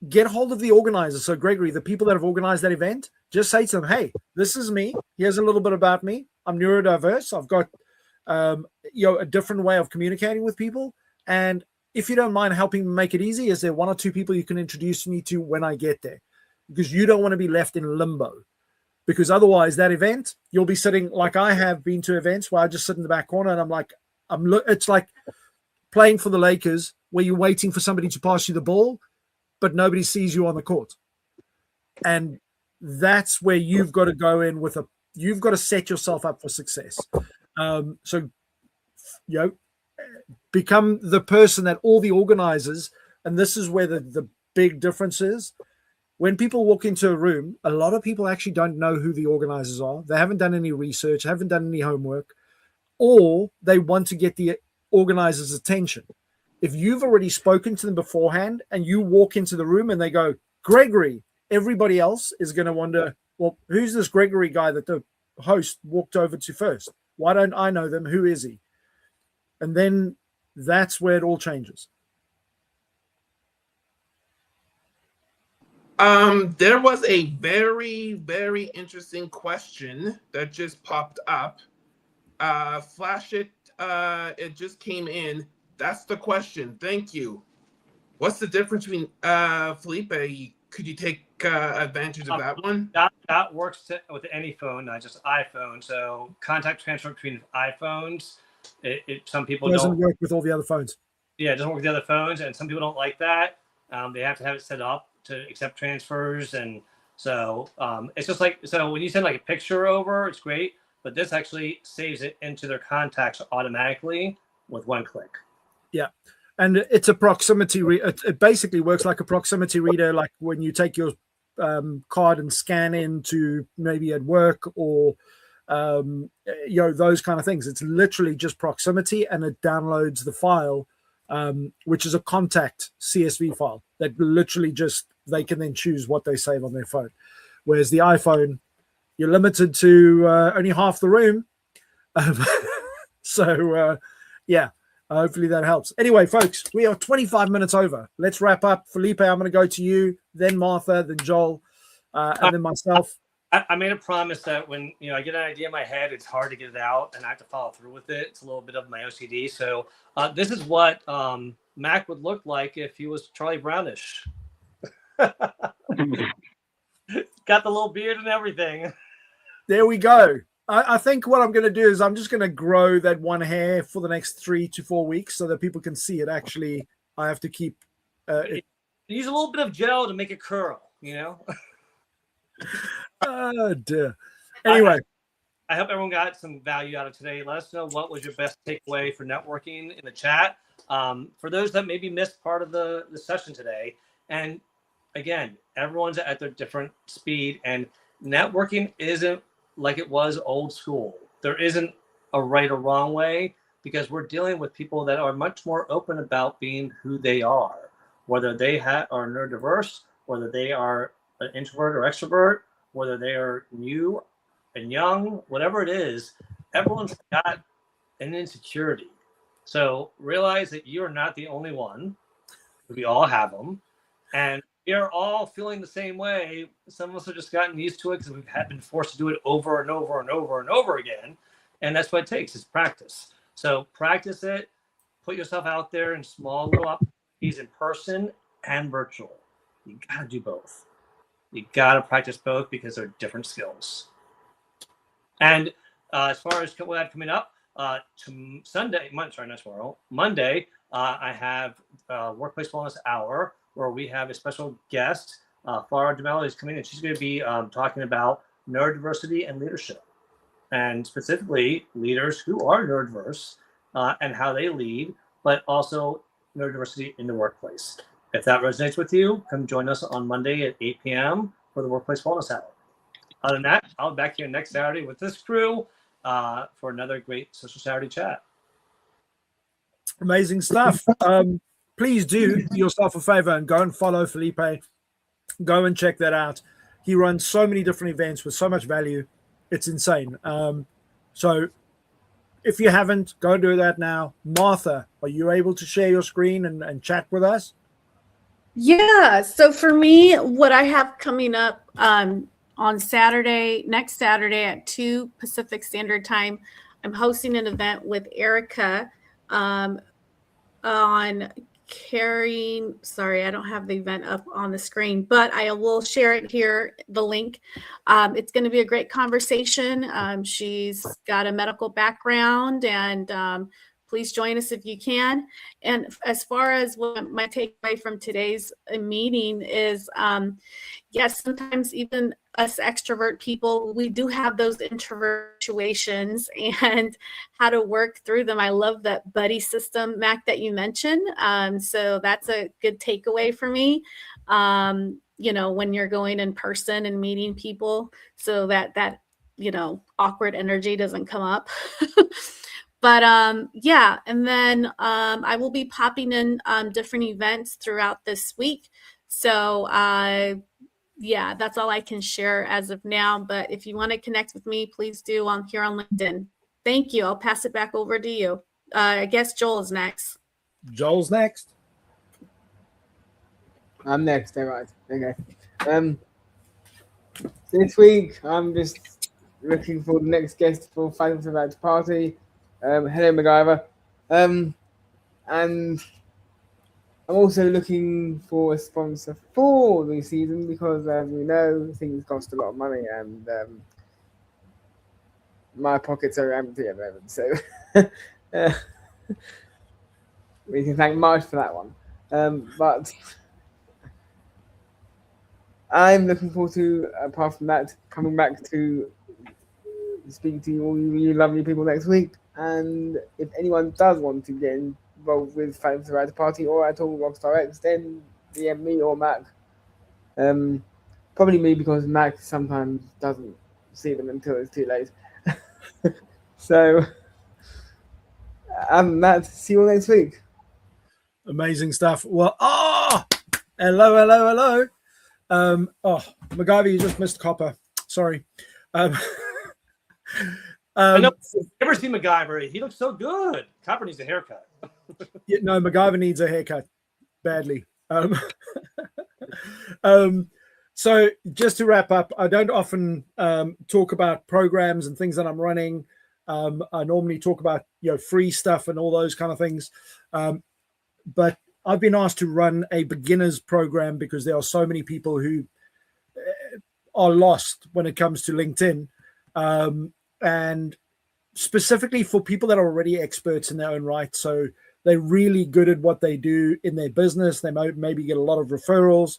get hold of the organizers. So Gregory, the people that have organized that event, just say to them, hey, this is me. Here's a little bit about me. I'm neurodiverse. I've got, a different way of communicating with people. And if you don't mind helping make it easy, is there one or two people you can introduce me to when I get there? Because you don't want to be left in limbo. Because otherwise that event, you'll be sitting, like I have been to events where I just sit in the back corner and I'm like, it's like playing for the Lakers where you're waiting for somebody to pass you the ball, but nobody sees you on the court. And that's where you've got to go in you've got to set yourself up for success. So become the person that all the organizers, and this is where the big difference is. When people walk into a room, a lot of people actually don't know who the organizers are. They haven't done any research, haven't done any homework, or they want to get the organizer's attention. If you've already spoken to them beforehand and you walk into the room and they go, Gregory, everybody else is going to wonder, well, who's this Gregory guy that the host walked over to first? Why don't I know them? Who is he? And then that's where it all changes. There was a very, very interesting question that just popped up. Flash it. It just came in. That's the question. Thank you. What's the difference between Felipe? Could you take advantage of that one? That works with any phone, not just iPhone. So contact transfer between iPhones. Some people doesn't work with all the other phones. Yeah, it doesn't work with the other phones, and some people don't like that. They have to have it set up to accept transfers, and so it's just like, so when you send like a picture over, it's great, but this actually saves it into their contacts automatically with one click. Yeah, and it's a proximity. It basically works like a proximity reader, like when you take your card and scan into maybe at work or those kind of things. It's literally just proximity, and it downloads the file, which is a contact CSV file that literally just, they can then choose what they save on their phone. Whereas the iPhone, you're limited to only half the room. Hopefully that helps. Anyway, folks, we are 25 minutes over. Let's wrap up. Felipe, I'm going to go to you, then Martha, then Joel, and then myself. I made a promise that when I get an idea in my head, it's hard to get it out, and I have to follow through with it. It's a little bit of my OCD. So this is what Mac would look like if he was Charlie Brownish. Got the little beard and everything. There we go. I think what I'm going to do is I'm just going to grow that one hair for the next 3 to 4 weeks so that people can see it. Actually, I have to keep use a little bit of gel to make it curl. Oh dear. Anyway, I hope everyone got some value out of today. Let us know what was your best takeaway for networking in the chat. For those that maybe missed part of the session today, and again, everyone's at their different speed, and networking isn't like it was old school. There isn't a right or wrong way, because we're dealing with people that are much more open about being who they are, whether they are neurodiverse, whether they are an introvert or extrovert, whether they are new and young, whatever it is, everyone's got an insecurity. So realize that you're not the only one. We all have them. And we are all feeling the same way. Some of us have just gotten used to it because we've been forced to do it over and over and over and over again. And that's what it takes, is practice. So practice it, put yourself out there in small little opportunities in person and virtual. You got to do both. You got to practice both because they're different skills. And as far as what I have coming up, Monday, I have Workplace Wellness Hour, where we have a special guest, Farah Demelli is coming, and she's going to be talking about neurodiversity and leadership, and specifically leaders who are neurodiverse and how they lead, but also neurodiversity in the workplace. If that resonates with you, come join us on Monday at 8 p.m. for the Workplace Wellness Hour. Other than that, I'll be back here next Saturday with this crew for another great Social Saturday chat. Amazing stuff. Please do yourself a favor and go and follow Felipe. Go and check that out. He runs so many different events with so much value. It's insane. So if you haven't, go do that now. Martha, are you able to share your screen and chat with us? Yeah. So for me, what I have coming up on Saturday, next Saturday at 2 Pacific Standard Time, I'm hosting an event with Erica on caring. Sorry, I don't have the event up on the screen, but I will share it here, the link. It's going to be a great conversation. She's got a medical background, and please join us if you can. And as far as what my takeaway from today's meeting is, yes, sometimes even us extrovert people, we do have those introvert situations and how to work through them. I love that buddy system, Mac, that you mentioned. So that's a good takeaway for me. You know, when you're going in person and meeting people, so that you know, awkward energy doesn't come up. But yeah, and then I will be popping in different events throughout this week. So yeah, that's all I can share as of now. But if you want to connect with me, please do here on LinkedIn. Thank you. I'll pass it back over to you. I guess Joel is next. Joel's next. I'm next, all right. Okay. This week, I'm just looking for the next guest for Fighting for the Right Party. Hello, MacGyver. And I'm also looking for a sponsor for the season because, as we know, things cost a lot of money and my pockets are empty at the moment. So we can thank March for that one. But I'm looking forward to, apart from that, coming back to speaking to all you lovely people next week. And if anyone does want to get involved with Fighting for the Right Party or at all Rockstar X, then DM me or Mac. Probably me, because Mac sometimes doesn't see them until it's too late. So, Matt, see you all next week. Amazing stuff. Well, hello. MacGyver, you just missed Copper. Sorry. I know. Never seen MacGyver. He looks so good. Copper needs a haircut. Yeah, no, MacGyver needs a haircut badly. So just to wrap up, I don't often talk about programs and things that I'm running. I normally talk about free stuff and all those kind of things. But I've been asked to run a beginners program because there are so many people who are lost when it comes to LinkedIn. And specifically for people that are already experts in their own right. So they're really good at what they do in their business. They maybe get a lot of referrals,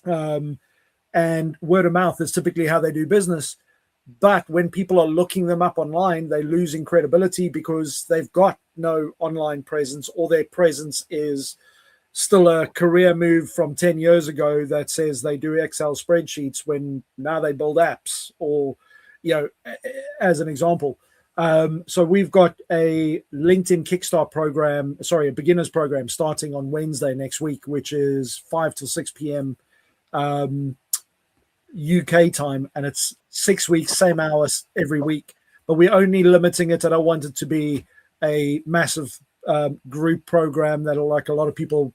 and word of mouth is typically how they do business. But when people are looking them up online, they're losing credibility because they've got no online presence, or their presence is still a career move from 10 years ago that says they do Excel spreadsheets when now they build apps, or, as an example. So we've got a LinkedIn Kickstart program, a beginners program starting on Wednesday next week, which is 5 till 6 p.m. UK time, and it's 6 weeks, same hours every week. But we're only limiting it. I don't want it to be a massive group program that like a lot of people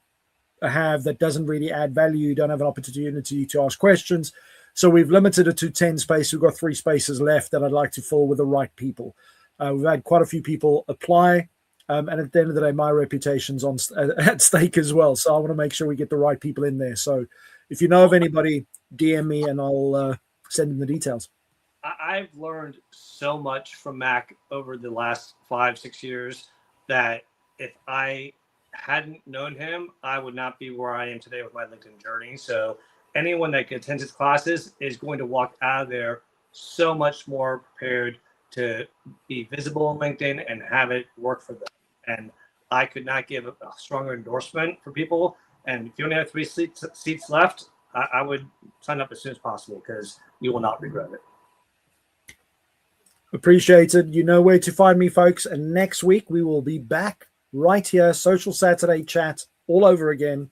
have that doesn't really add value. You don't have an opportunity to ask questions. So we've limited it to 10 spaces. We've got 3 spaces left that I'd like to fill with the right people. We've had quite a few people apply. And at the end of the day, my reputation's at stake as well. So I want to make sure we get the right people in there. So if you know of anybody, DM me and I'll send them the details. I've learned so much from Mac over the last 5-6 years that if I hadn't known him, I would not be where I am today with my LinkedIn journey. So anyone that attends his classes is going to walk out of there so much more prepared to be visible on LinkedIn and have it work for them. And I could not give a stronger endorsement for people. And if you only have 3 seats left, I would sign up as soon as possible because you will not regret it. Appreciated. You know where to find me, folks. And next week we will be back right here, Social Saturday chat all over again.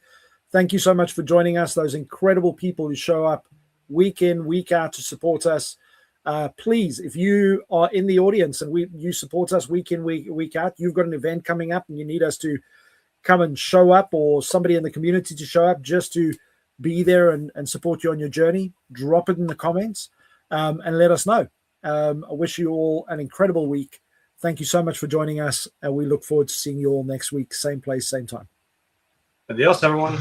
Thank you so much for joining us, those incredible people who show up week in, week out to support us. Please, if you are in the audience and you support us week in, week out, you've got an event coming up and you need us to come and show up, or somebody in the community to show up just to be there and support you on your journey, drop it in the comments and let us know. I wish you all an incredible week. Thank you so much for joining us, and we look forward to seeing you all next week, same place, same time. Adios, everyone.